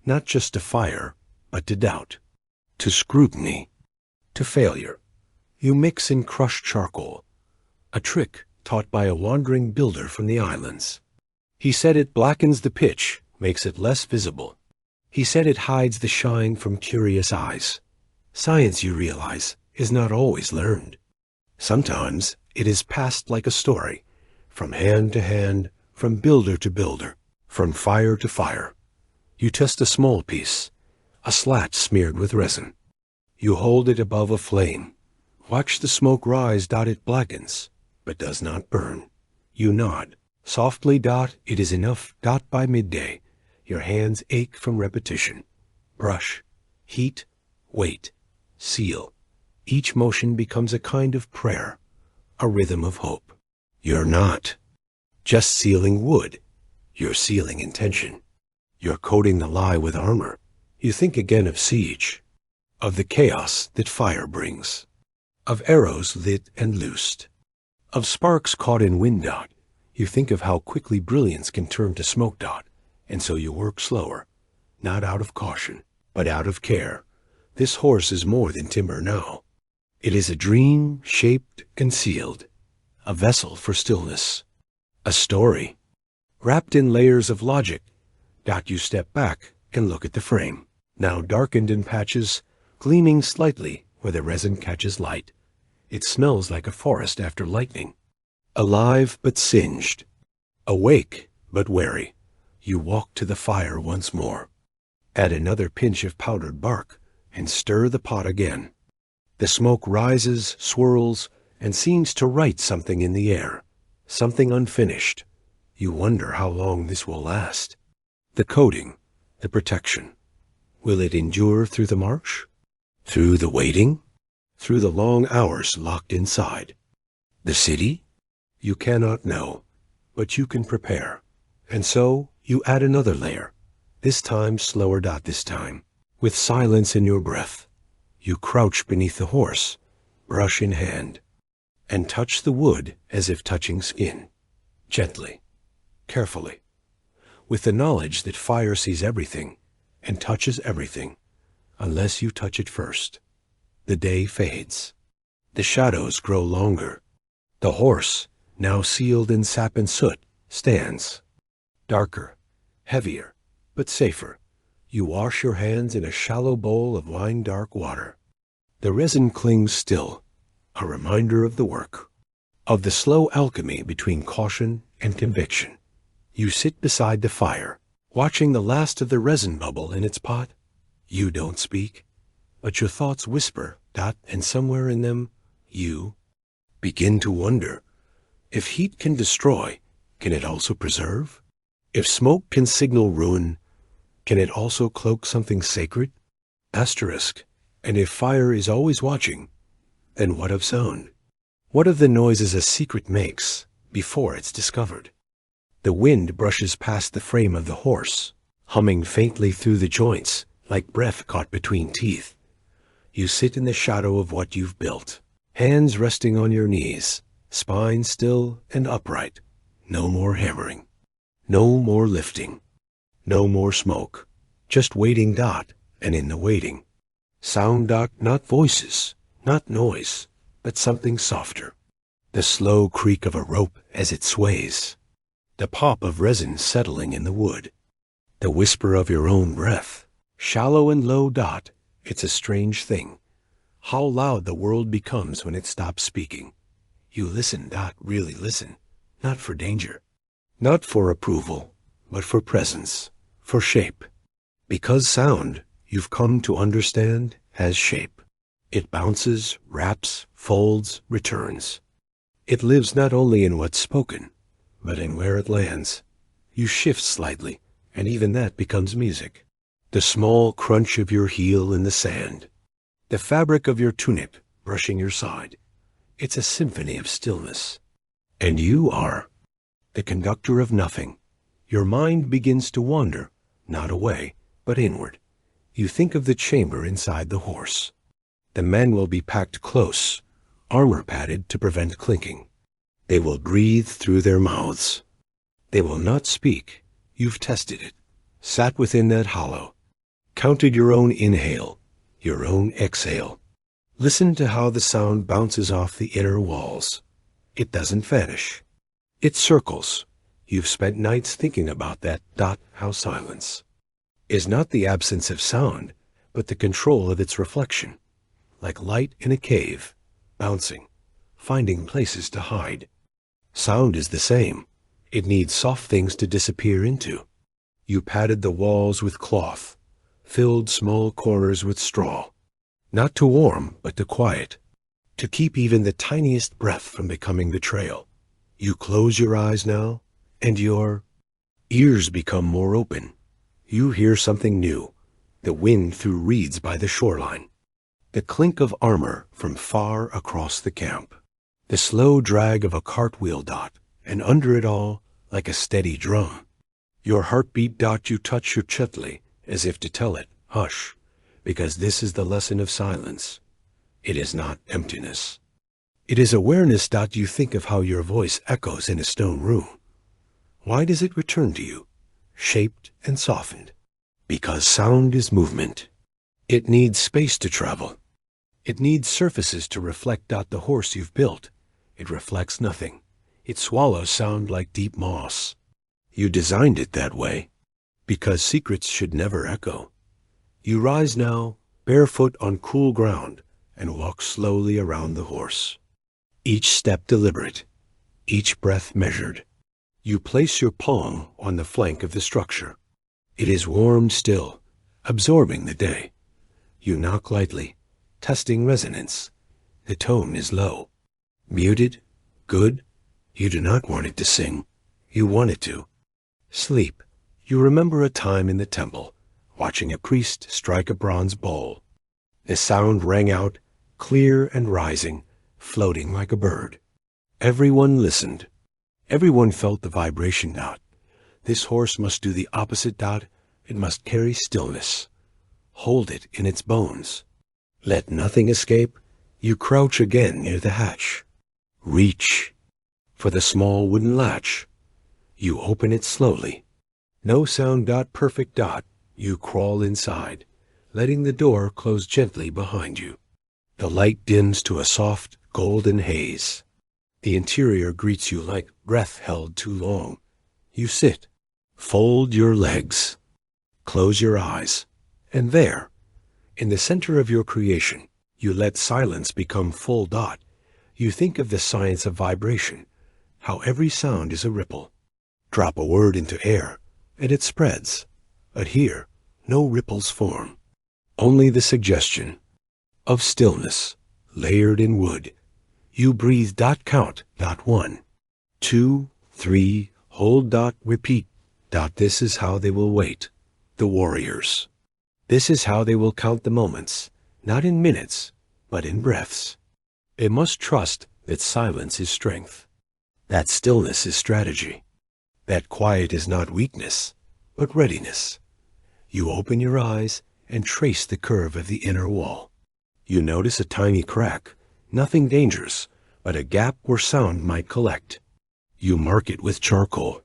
not just to fire, but to doubt, to scrutiny, to failure. You mix in crushed charcoal, a trick taught by a wandering builder from the islands. He said it blackens the pitch, makes it less visible. He said it hides the shine from curious eyes. Science, you realize, is not always learned. Sometimes it is passed like a story, from hand to hand, from builder to builder, from fire to fire. You test a small piece, a slat smeared with resin. You hold it above a flame. Watch the smoke rise. It blackens, but does not burn. You nod. Softly. It is enough. By midday, your hands ache from repetition. Brush, heat, wait, seal. Each motion becomes a kind of prayer, a rhythm of hope. You're not just sealing wood. You're sealing intention. You're coating the lie with armor. You think again of siege, of the chaos that fire brings, of arrows lit and loosed, of sparks caught in wind. You think of how quickly brilliance can turn to smoke. And so you work slower, not out of caution, but out of care. This horse is more than timber now. It is a dream shaped and sealed, a vessel for stillness, a story, wrapped in layers of logic. You step back and look at the frame, now darkened in patches, gleaming slightly where the resin catches light. It smells like a forest after lightning. Alive but singed, awake but wary. You walk to the fire once more. Add another pinch of powdered bark and stir the pot again. The smoke rises, swirls, and seems to write something in the air, something unfinished. You wonder how long this will last. The coating, the protection. Will it endure through the march? Through the waiting? Through the long hours locked inside? The city? You cannot know, but you can prepare. And so you add another layer, this time slower. This time, with silence in your breath. You crouch beneath the horse, brush in hand, and touch the wood as if touching skin, gently, carefully, with the knowledge that fire sees everything and touches everything, unless you touch it first. The day fades. The shadows grow longer. The horse, now sealed in sap and soot, stands, darker, heavier, but safer. You wash your hands in a shallow bowl of wine-dark water. The resin clings still, a reminder of the work, of the slow alchemy between caution and conviction. You sit beside the fire, watching the last of the resin bubble in its pot. You don't speak, but your thoughts whisper. And somewhere in them, you begin to wonder, if heat can destroy, can it also preserve? If smoke can signal ruin, can it also cloak something sacred? Asterisk. And if fire is always watching, then what of sound? What of the noises a secret makes before it's discovered? The wind brushes past the frame of the horse, humming faintly through the joints, like breath caught between teeth. You sit in the shadow of what you've built, hands resting on your knees, spine still and upright. No more hammering, no more lifting, no more smoke, just waiting. And in the waiting, sound. Not voices, not noise, but something softer. The slow creak of a rope as it sways, the pop of resin settling in the wood, the whisper of your own breath, shallow and low. It's a strange thing, how loud the world becomes when it stops speaking. You listen. Really listen, not for danger, not for approval, but for presence, for shape. Because sound, you've come to understand, has shape. It bounces, wraps, folds, returns. It lives not only in what's spoken, but in where it lands. You shift slightly, and even that becomes music. The small crunch of your heel in the sand, the fabric of your tunic brushing your side. It's a symphony of stillness. And you are the conductor of nothing. Your mind begins to wander, not away, but inward. You think of the chamber inside the horse. The men will be packed close, armor padded to prevent clinking. They will breathe through their mouths. They will not speak. You've tested it, sat within that hollow, counted your own inhale, your own exhale. Listen to how the sound bounces off the inner walls. It doesn't vanish. It circles. You've spent nights thinking about that. How silence is not the absence of sound, but the control of its reflection, like light in a cave, bouncing, finding places to hide. Sound is the same. It needs soft things to disappear into. You padded the walls with cloth, filled small corners with straw, not to warm, but to quiet, to keep even the tiniest breath from becoming betrayal. You close your eyes now, and your ears become more open. You hear something new, the wind through reeds by the shoreline, the clink of armor from far across the camp, the slow drag of a cartwheel, Dot, and under it all, like a steady drum, your heartbeat, Dot. You touch you gently, as if to tell it, hush, because this is the lesson of silence. It is not emptiness. It is awareness, Dot. You think of how your voice echoes in a stone room. Why does it return to you, shaped and softened? Because sound is movement. It needs space to travel. It needs surfaces to reflect, Dot. The horse you've built, it reflects nothing. It swallows sound like deep moss. You designed it that way, because secrets should never echo. You rise now, barefoot on cool ground, and walk slowly around the horse. Each step deliberate, each breath measured. You place your palm on the flank of the structure. It is warm still, absorbing the day. You knock lightly, testing resonance. The tone is low. Muted? Good? You do not want it to sing. You want it to. Sleep. You remember a time in the temple, watching a priest strike a bronze bowl. The sound rang out, clear and rising, floating like a bird. Everyone listened. Everyone felt the vibration, Dot. This horse must do the opposite, Dot. It must carry stillness. Hold it in its bones. Let nothing escape. You crouch again near the hatch. Reach for the small wooden latch. You open it slowly. No sound, Dot. Perfect, Dot. You crawl inside, letting the door close gently behind you. The light dims to a soft, golden haze. The interior greets you like breath held too long. You sit, fold your legs, close your eyes, and there, in the center of your creation, you let silence become full, Dot. You think of the science of vibration, how every sound is a ripple. Drop a word into air, and it spreads. But here, no ripples form, only the suggestion of stillness layered in wood. You breathe, Dot. Count, Dot. 1, 2, 3, hold, Dot. Repeat, Dot. This is how they will wait, the warriors. This is how they will count the moments, not in minutes, but in breaths. They must trust that silence is strength, that stillness is strategy, that quiet is not weakness, but readiness. You open your eyes and trace the curve of the inner wall. You notice a tiny crack, nothing dangerous, but a gap where sound might collect. You mark it with charcoal.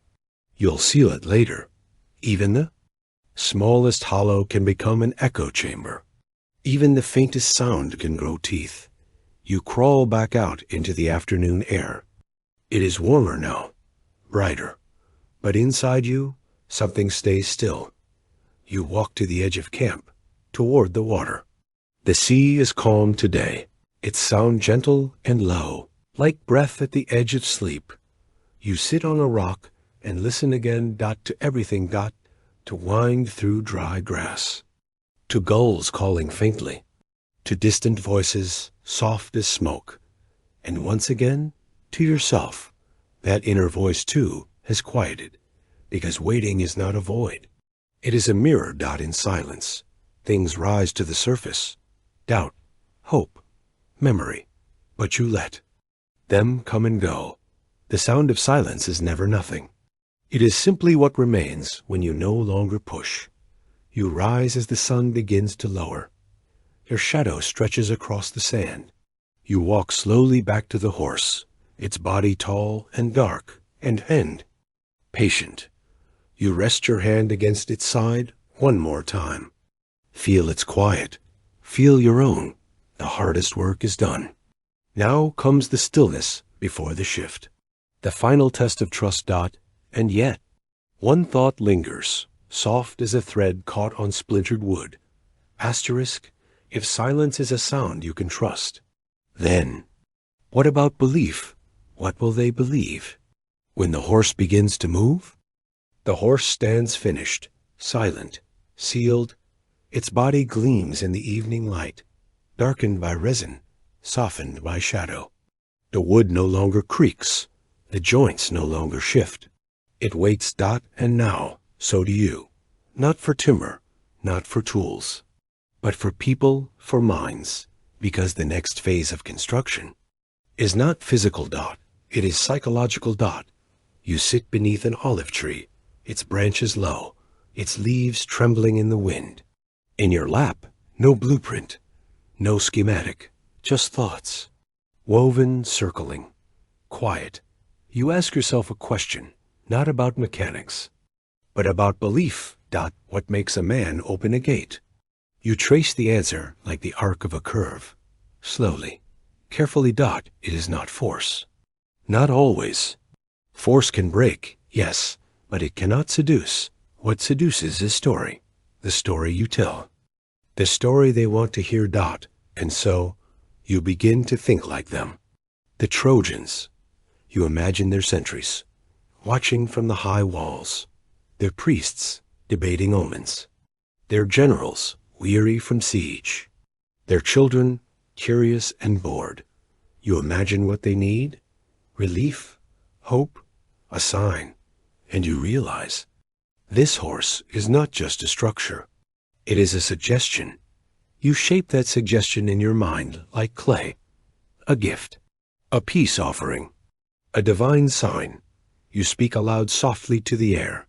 You'll seal it later. Even the smallest hollow can become an echo chamber. Even the faintest sound can grow teeth. You crawl back out into the afternoon air. It is warmer now, brighter. But inside you, something stays still. You walk to the edge of camp, toward the water. The sea is calm today, its sound gentle and low, like breath at the edge of sleep. You sit on a rock and listen again, Dot, to everything, Dot, to wind through dry grass, to gulls calling faintly, to distant voices soft as smoke, and once again to yourself. That inner voice, too, has quieted, because waiting is not a void. It is a mirror, Dot. In silence, things rise to the surface. Doubt, hope, memory. But you let them come and go. The sound of silence is never nothing. It is simply what remains when you no longer push. You rise as the sun begins to lower. Your shadow stretches across the sand. You walk slowly back to the horse, its body tall and dark and patient. You rest your hand against its side one more time. Feel its quiet. Feel your own. The hardest work is done. Now comes the stillness before the shift. The final test of trust, Dot. And yet, one thought lingers, soft as a thread caught on splintered wood. Asterisk, if silence is a sound you can trust, then What about belief? What will they believe? When the horse begins to move? The horse stands finished, silent, sealed. Its body gleams in the evening light, darkened by resin, softened by shadow. The wood no longer creaks. The joints no longer shift. It waits. And now, so do you. Not for timber, not for tools, but for people, for minds, because the next phase of construction is not physical. It is psychological. You sit beneath an olive tree, its branches low, its leaves trembling in the wind. In your lap, no blueprint, no schematic, just thoughts, woven, circling, quiet. You ask yourself a question, not about mechanics, but about belief. What makes a man open a gate? You trace the answer like the arc of a curve, slowly, carefully. It is not force. Not always. Force can break, yes, but it cannot seduce. What seduces is story, the story you tell, the story they want to hear. And so, you begin to think like them. The Trojans. You imagine their sentries, watching from the high walls, their priests debating omens, their generals weary from siege, their children curious and bored. You imagine what they need, relief, hope, a sign, and you realize this horse is not just a structure. It is a suggestion. You shape that suggestion in your mind like clay, a gift, a peace offering, a divine sign. You speak aloud softly to the air.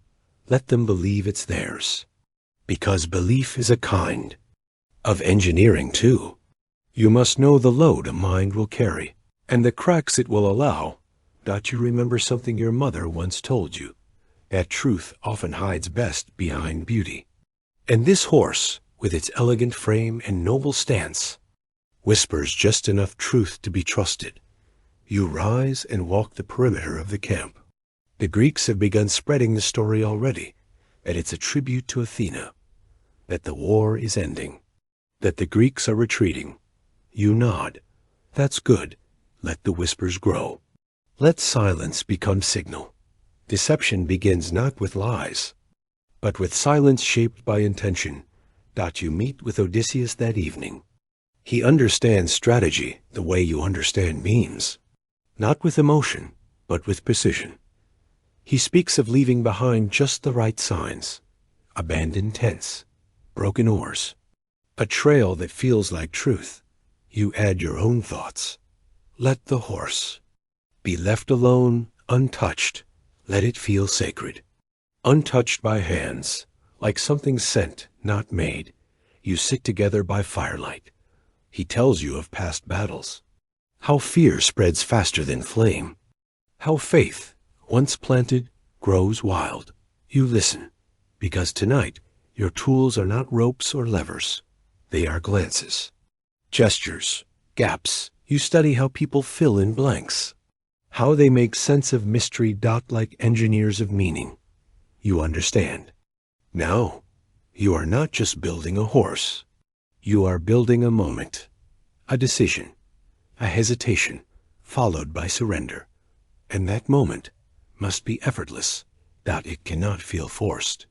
Let them believe it's theirs. Because belief is a kind of engineering too. You must know the load a mind will carry, and the cracks it will allow. You remember something your mother once told you, that truth often hides best behind beauty. And this horse, with its elegant frame and noble stance, whispers just enough truth to be trusted. You rise and walk the perimeter of the camp. The Greeks have begun spreading the story already, that it's a tribute to Athena, that the war is ending, that the Greeks are retreating. You nod. That's good. Let the whispers grow. Let silence become signal. Deception begins not with lies, but with silence shaped by intention. You meet with Odysseus that evening. He understands strategy the way you understand memes, not with emotion, but with precision. He speaks of leaving behind just the right signs, abandoned tents, broken oars, a trail that feels like truth. You add your own thoughts. Let the horse be left alone, untouched. Let it feel sacred, untouched by hands, like something sent, not made. You sit together by firelight. He tells you of past battles, how fear spreads faster than flame, how faith, once planted, grows wild. You listen, because tonight your tools are not ropes or levers. They are glances, gestures, gaps. You study how people fill in blanks, how they make sense of mystery. Like engineers of meaning. You understand. Now, you are not just building a horse. You are building a moment, a decision, a hesitation, followed by surrender. And that moment must be effortless. It cannot feel forced.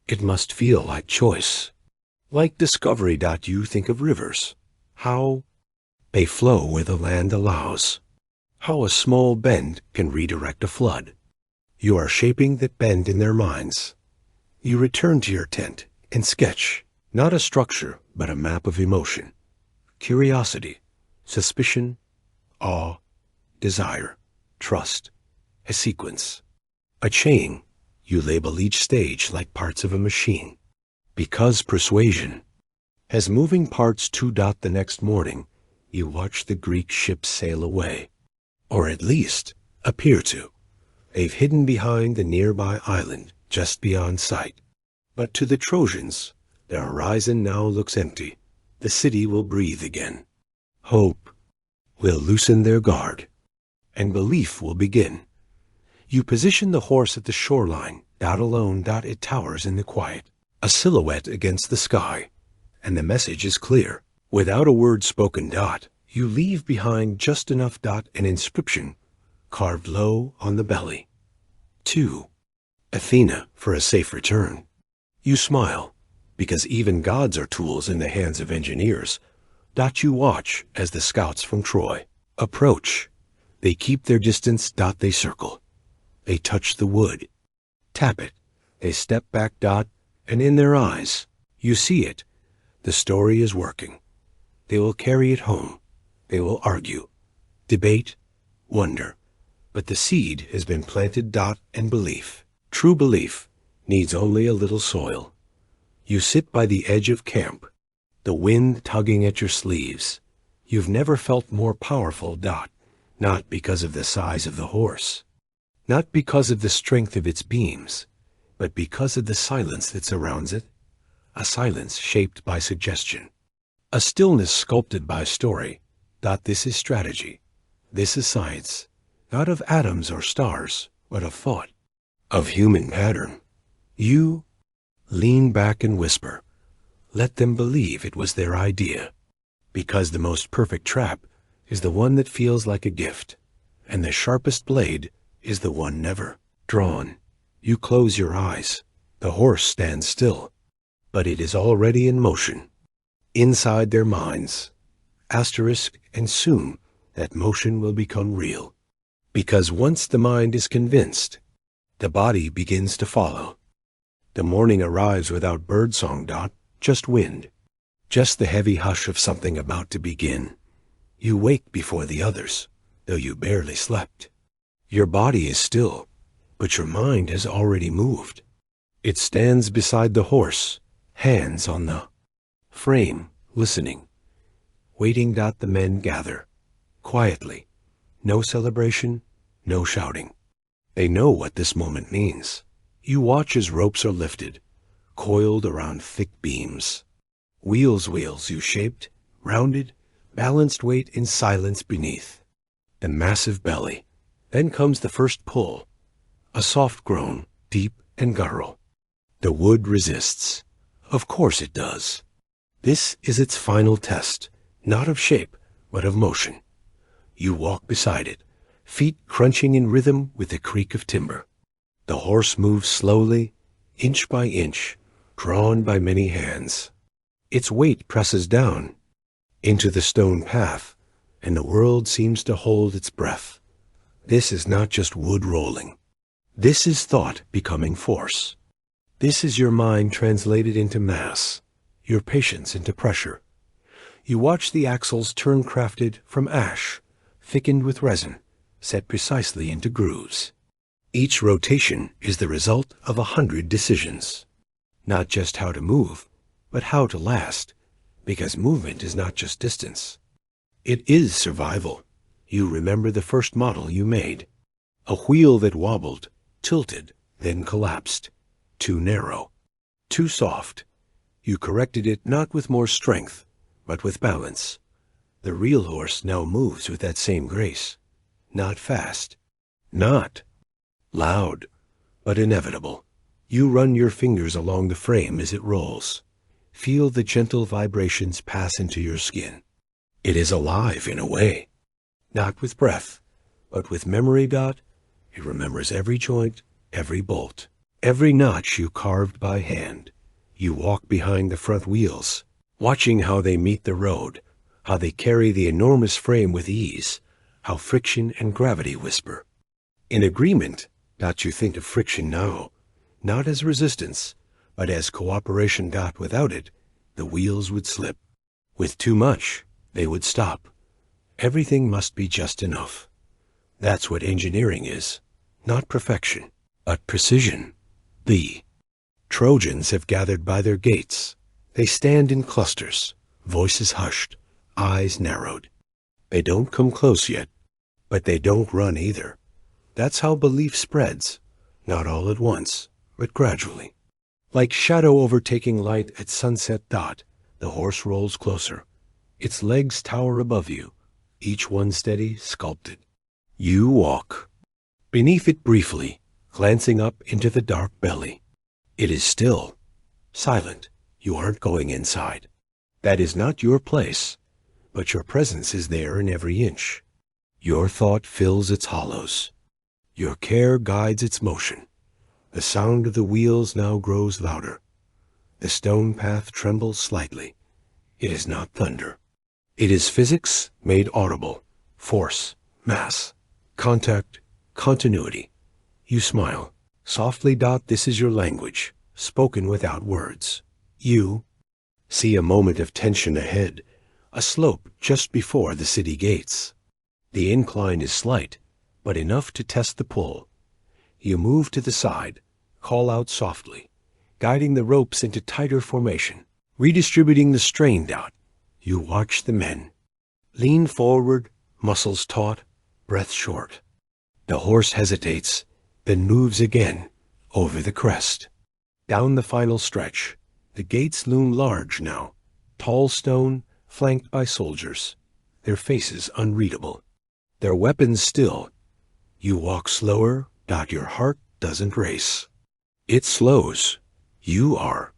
It must feel like choice, like discovery. You think of rivers, how they flow where the land allows, how a small bend can redirect a flood. You are shaping that bend in their minds. You return to your tent and sketch, not a structure, but a map of emotion, curiosity, suspicion, awe, desire, trust, a sequence, a chain. You label each stage like parts of a machine. Because persuasion has moving parts too. The next morning, you watch the Greek ships sail away, or at least appear to. They've hidden behind the nearby island just beyond sight. But to the Trojans, the horizon now looks empty. The city will breathe again. Hope will loosen their guard, and belief will begin. You position the horse at the shoreline. Alone. It towers in the quiet, a silhouette against the sky, and the message is clear. Without a word spoken. You leave behind just enough. An inscription carved low on the belly. To Athena for a safe return. You smile, because even gods are tools in the hands of engineers. You watch as the scouts from Troy approach. They keep their distance. They circle. They touch the wood. Tap it. They step back. And in their eyes, you see it. The story is working. They will carry it home. They will argue, debate, wonder. But the seed has been planted. And belief, true belief, needs only a little soil. You sit by the edge of camp, the wind tugging at your sleeves. You've never felt more powerful. Not because of the size of the horse, not because of the strength of its beams, but because of the silence that surrounds it. A silence shaped by suggestion, a stillness sculpted by story. This is strategy. This is science, not of atoms or stars, but of thought, of human pattern. You lean back and whisper. Let them believe it was their idea, because the most perfect trap is the one that feels like a gift, and the sharpest blade is the one never drawn. You close your eyes. The horse stands still, but it is already in motion. Inside their minds, asterisk, and soon that motion will become real. Because once the mind is convinced, the body begins to follow. The morning arrives without birdsong. Just wind, just the heavy hush of something about to begin. You wake before the others, though you barely slept. Your body is still, but your mind has already moved. It stands beside the horse, hands on the frame, listening, waiting. The men gather, quietly. No celebration, no shouting. They know what this moment means. You watch as ropes are lifted, coiled around thick beams. Wheels you shaped, rounded, balanced weight in silence beneath. The massive belly. Then comes the first pull, a soft groan, deep and guttural. The wood resists. Of course it does. This is its final test, not of shape, but of motion. You walk beside it, feet crunching in rhythm with the creak of timber. The horse moves slowly, inch by inch, drawn by many hands. Its weight presses down into the stone path, and the world seems to hold its breath. This is not just wood rolling. This is thought becoming force. This is your mind translated into mass, your patience into pressure. You watch the axles turn, crafted from ash, thickened with resin, set precisely into grooves. Each rotation is the result of 100 decisions. Not just how to move, but how to last, because movement is not just distance. It is survival. You remember the first model you made. A wheel that wobbled, tilted, then collapsed. Too narrow, too soft. You corrected it not with more strength, but with balance. The real horse now moves with that same grace. Not fast, not loud, but inevitable. You run your fingers along the frame as it rolls. Feel the gentle vibrations pass into your skin. It is alive in a way. Not with breath, but with memory. It remembers every joint, every bolt, every notch you carved by hand. You walk behind the front wheels, watching how they meet the road, how they carry the enormous frame with ease, how friction and gravity whisper. In agreement. You think of friction now, not as resistance, but as cooperation. Without it, the wheels would slip. With too much, they would stop. Everything must be just enough. That's what engineering is. Not perfection, but precision. The Trojans have gathered by their gates. They stand in clusters, voices hushed, eyes narrowed. They don't come close yet, but they don't run either. That's how belief spreads, not all at once, but gradually. Like shadow overtaking light at sunset. The horse rolls closer. Its legs tower above you, each one steady, sculpted. You walk beneath it briefly, glancing up into the dark belly. It is still, silent. You aren't going inside. That is not your place. but your presence is there in every inch. Your thought fills its hollows. Your care guides its motion. The sound of the wheels now grows louder. The stone path trembles slightly. It is not thunder. It is physics made audible. Force, mass, contact, continuity. You smile. Softly, this is your language, spoken without words. You see a moment of tension ahead, a slope just before the city gates. The incline is slight, but enough to test the pull. You move to the side, call out softly, guiding the ropes into tighter formation, redistributing the strain. You watch the men. Lean forward, muscles taut, breath short. The horse hesitates, then moves again, over the crest. Down the final stretch, the gates loom large now, tall stone, flanked by soldiers, their faces unreadable, their weapons still. You walk slower. Your heart doesn't race. It slows. You are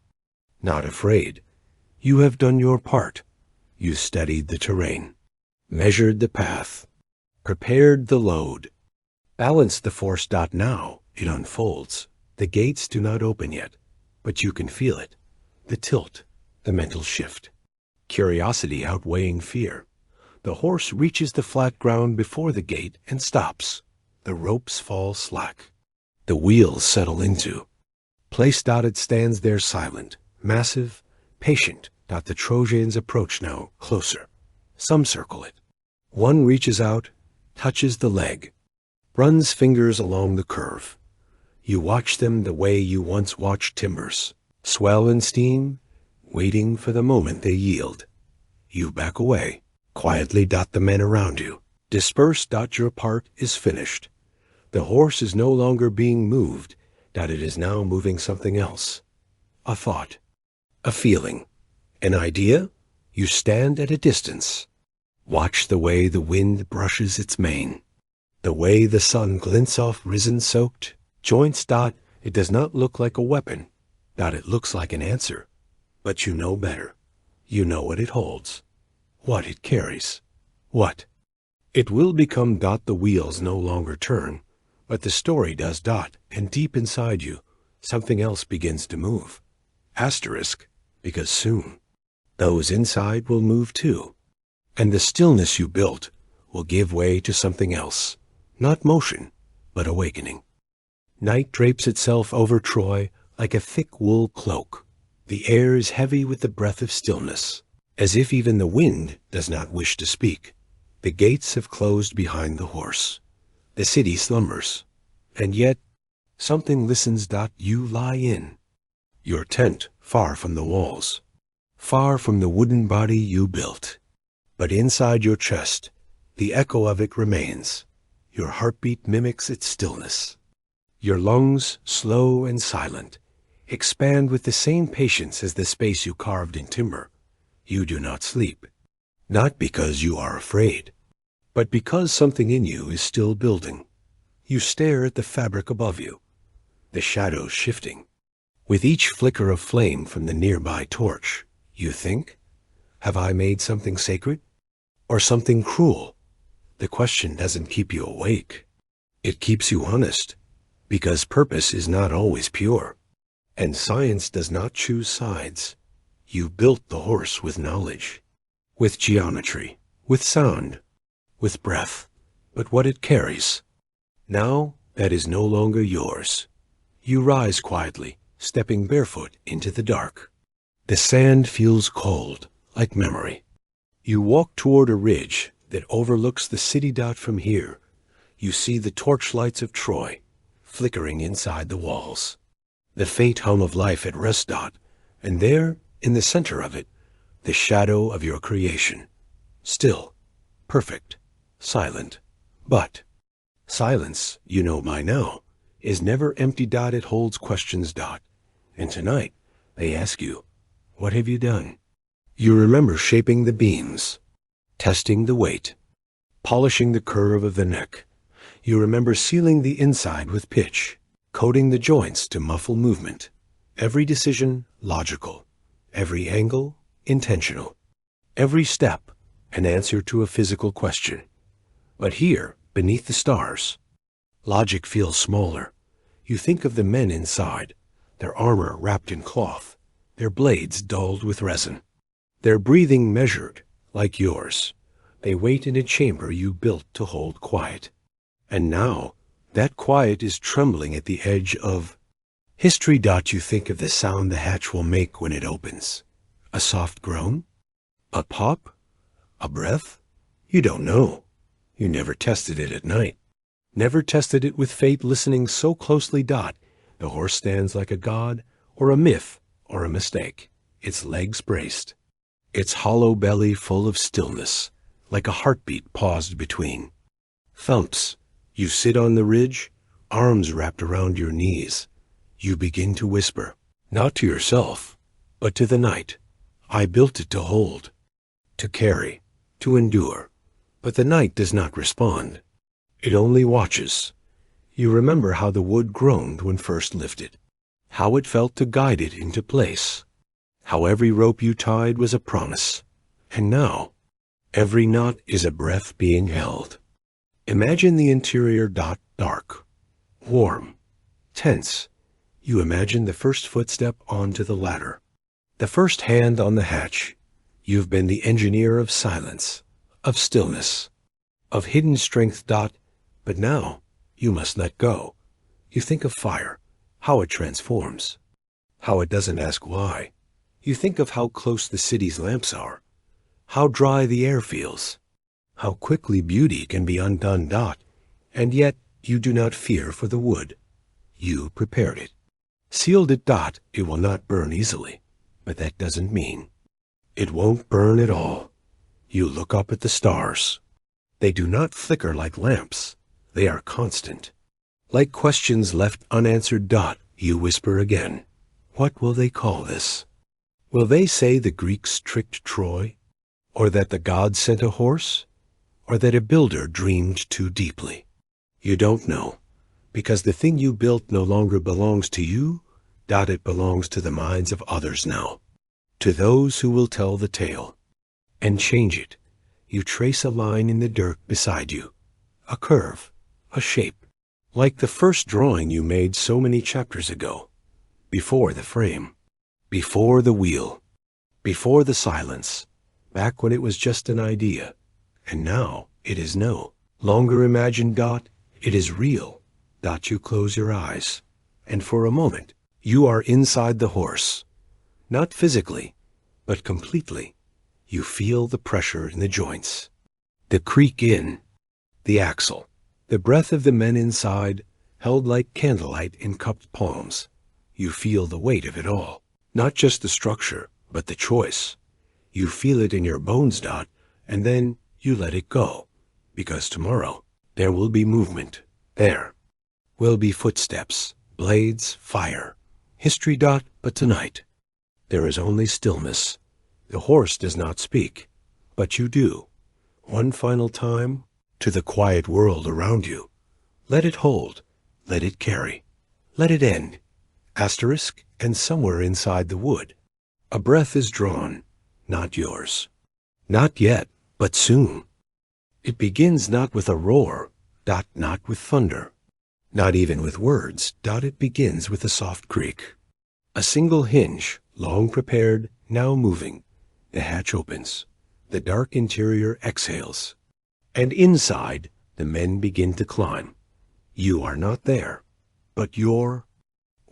not afraid. You have done your part. You studied the terrain, measured the path, prepared the load, balanced the force. Now it unfolds. The gates do not open yet, but you can feel it. The tilt, the mental shift, curiosity outweighing fear. The horse reaches the flat ground before the gate and stops. The ropes fall slack. The wheels settle into place. It stands there silent, massive, patient. The Trojans approach now, closer. Some circle it. One reaches out, touches the leg, runs fingers along the curve. You watch them the way you once watched timbers, swell and steam, waiting for the moment they yield. You back away, quietly. The men around you disperse. Your part is finished. The horse is no longer being moved. It is now moving something else. A thought, a feeling, an idea. You stand at a distance. Watch the way the wind brushes its mane, the way the sun glints off risen-soaked joints. It does not look like a weapon. It looks like an answer. But you know better. You know what it holds, what it carries, what it will become. The wheels no longer turn, but the story does. And deep inside you, something else begins to move. Asterisk, because soon those inside will move too. And the stillness you built will give way to something else. Not motion, but awakening. Night drapes itself over Troy like a thick wool cloak. The air is heavy with the breath of stillness, as if even the wind does not wish to speak. The gates have closed behind the horse. The city slumbers. And yet, something listens. You lie in your tent, far from the walls, far from the wooden body you built. But inside your chest, the echo of it remains. Your heartbeat mimics its stillness. Your lungs, slow and silent, expand with the same patience as the space you carved in timber. You do not sleep, not because you are afraid, but because something in you is still building. You stare at the fabric above you, the shadows shifting. With each flicker of flame from the nearby torch, you think, have I made something sacred? Or something cruel? The question doesn't keep you awake. It keeps you honest, because purpose is not always pure, and science does not choose sides. You built the horse with knowledge, with geometry, with sound, with breath, but what it carries. Now that is no longer yours. You rise quietly, stepping barefoot into the dark. The sand feels cold, like memory. You walk toward a ridge that overlooks the city. From here, you see the torchlights of Troy flickering inside the walls. The faint hum of life at rest. And there, in the center of it, the shadow of your creation. Still, perfect, silent. But silence, you know by now, is never empty. It holds questions. And tonight, they ask you, what have you done? You remember shaping the beams, testing the weight, polishing the curve of the neck. You remember sealing the inside with pitch, coating the joints to muffle movement. Every decision logical, every angle intentional, every step an answer to a physical question. But here, beneath the stars, logic feels smaller. You think of the men inside, their armor wrapped in cloth, their blades dulled with resin, their breathing measured like yours. They wait in a chamber you built to hold quiet. And now, that quiet is trembling at the edge of history. You think of the sound the hatch will make when it opens. A soft groan? A pop? A breath? You don't know. You never tested it at night. Never tested it with fate listening so closely. The horse stands like a god, or a myth, or a mistake. Its legs braced. Its hollow belly full of stillness, like a heartbeat paused between. Thumps. You sit on the ridge, arms wrapped around your knees. You begin to whisper, not to yourself, but to the night. I built it to hold, to carry, to endure. But the night does not respond. It only watches. You remember how the wood groaned when first lifted, how it felt to guide it into place, how every rope you tied was a promise. And now, every knot is a breath being held. Imagine the interior. Dark, warm, tense. You imagine the first footstep onto the ladder, the first hand on the hatch. You've been the engineer of silence, of stillness, of hidden strength. But now, you must let go. You think of fire, how it transforms, how it doesn't ask why. You think of how close the city's lamps are, how dry the air feels, how quickly beauty can be undone. And yet, you do not fear for the wood. You prepared it, sealed it. It will not burn easily, but that doesn't mean it won't burn at all. You look up at the stars. They do not flicker like lamps. They are constant. Like questions left unanswered. You whisper again. What will they call this? Will they say the Greeks tricked Troy? Or that the gods sent a horse? Or that a builder dreamed too deeply? You don't know, because the thing you built no longer belongs to you. It belongs to the minds of others now, to those who will tell the tale and change it. You trace a line in the dirt beside you, a curve, a shape, like the first drawing you made so many chapters ago, before the frame, before the wheel, before the silence, back when it was just an idea. And now it is no longer imagined. It is real. You close your eyes, and for a moment, you are inside the horse. Not physically, but completely. You feel the pressure in the joints, the creak in the axle, the breath of the men inside, held like candlelight in cupped palms. You feel the weight of it all, not just the structure, but the choice. You feel it in your bones. And then you let it go, because tomorrow there will be movement. There will be footsteps, blades, fire, history. But tonight, there is only stillness. The horse does not speak, but you do. One final time, to the quiet world around you. Let it hold, let it carry, let it end. Asterisk, and somewhere inside the wood, a breath is drawn, not yours. Not yet, but soon. It begins not with a roar, not with thunder, not even with words. It begins with a soft creak. A single hinge, long prepared, now moving. The hatch opens. The dark interior exhales. And inside, the men begin to climb. You are not there, but your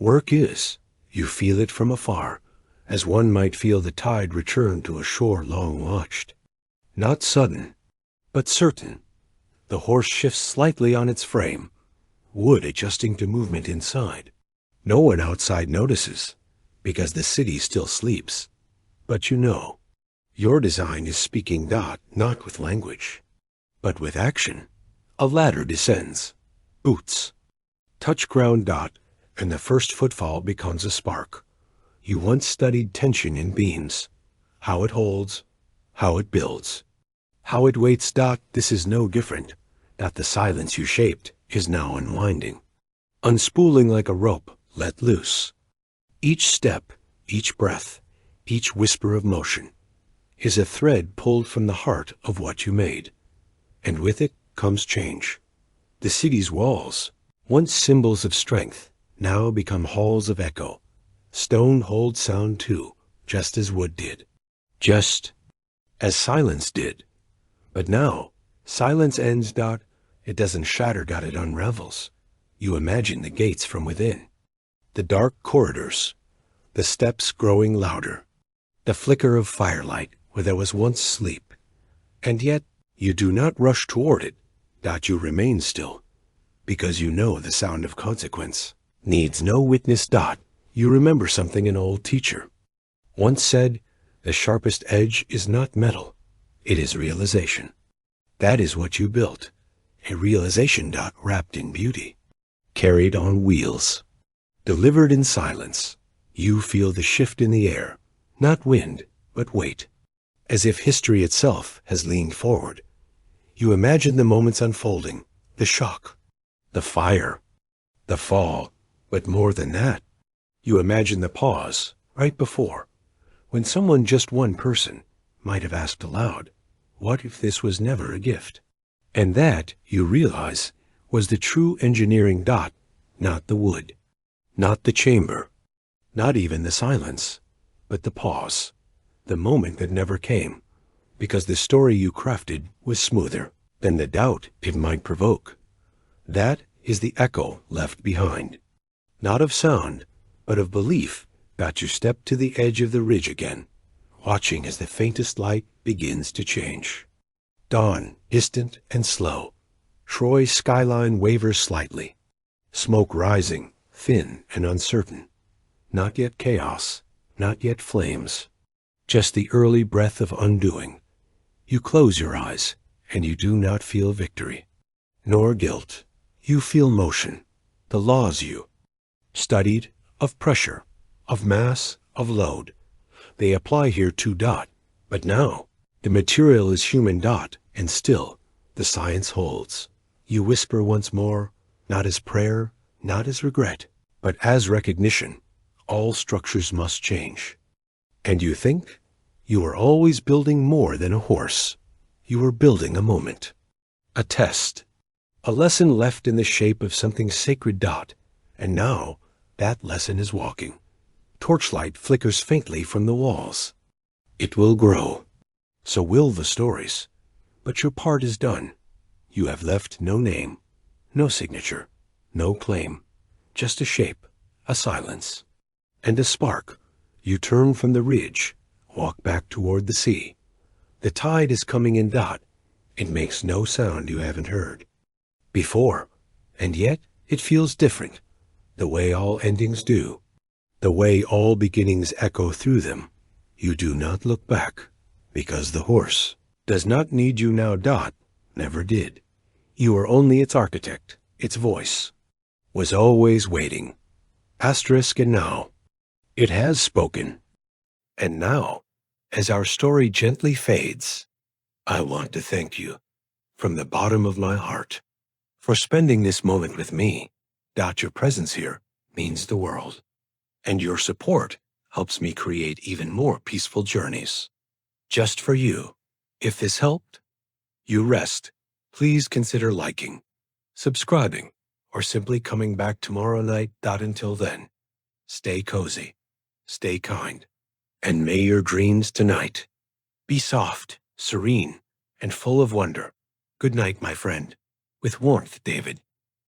work is. You feel it from afar, as one might feel the tide return to a shore long watched. Not sudden, but certain. The horse shifts slightly on its frame, wood adjusting to movement inside. No one outside notices, because the city still sleeps. But you know, your design is speaking. Not with language, but with action. A ladder descends. Boots touch ground. And the first footfall becomes a spark. You once studied tension in beams, how it holds, how it builds, how it waits. This is no different. The silence you shaped is now unwinding, unspooling like a rope let loose. Each step, each breath, each whisper of motion. is a thread pulled from the heart of what you made. And with it comes change. The city's walls, once symbols of strength, now become halls of echo. Stone holds sound too, just as wood did. Just as silence did. But now, silence ends. It doesn't shatter. It unravels. You imagine the gates from within. The dark corridors. The steps growing louder. The flicker of firelight where there was once sleep. And yet, you do not rush toward it. You remain still. Because you know the sound of consequence needs no witness. You remember something an old teacher once said, the sharpest edge is not metal, it is realization. That is what you built, a realization. Wrapped in beauty, carried on wheels, delivered in silence. You feel the shift in the air, not wind, but weight, as if history itself has leaned forward. You imagine the moments unfolding, the shock, the fire, the fall, but more than that, you imagine the pause right before, when someone, just one person, might have asked aloud, what if this was never a gift? And that, you realize, was the true engineering. Not the wood, not the chamber, not even the silence, but the pause, the moment that never came, because the story you crafted was smoother than the doubt it might provoke. That is the echo left behind, not of sound, but of belief. You step to the edge of the ridge again, watching as the faintest light begins to change. Dawn, distant and slow. Troy's skyline wavers slightly. Smoke rising, thin and uncertain. Not yet chaos, not yet flames. Just the early breath of undoing. You close your eyes, and you do not feel victory, nor guilt. You feel motion, the laws you studied of pressure, of mass, of load. They apply here too. But now, the material is human. And still, the science holds. You whisper once more, not as prayer, not as regret, but as recognition. All structures must change. And you think you are always building more than a horse. You are building a moment, a test, a lesson left in the shape of something sacred. And now, that lesson is walking. Torchlight flickers faintly from the walls. It will grow. So will the stories. But your part is done. You have left no name, no signature, no claim. Just a shape, a silence, and a spark. You turn from the ridge, walk back toward the sea. The tide is coming in. It makes no sound you haven't heard before, and yet it feels different, the way all endings do. The way all beginnings echo through them. You do not look back, because the horse does not need you now. Never did. You are only its architect. Its voice was always waiting. And now, it has spoken. And now, as our story gently fades, I want to thank you, from the bottom of my heart, for spending this moment with me. Your presence here means the world. And your support helps me create even more peaceful journeys. Just for you. If this helped you rest, please consider liking, subscribing, or simply coming back tomorrow night. Until then, stay cozy, stay kind, and may your dreams tonight be soft, serene, and full of wonder. Good night, my friend. With warmth, David.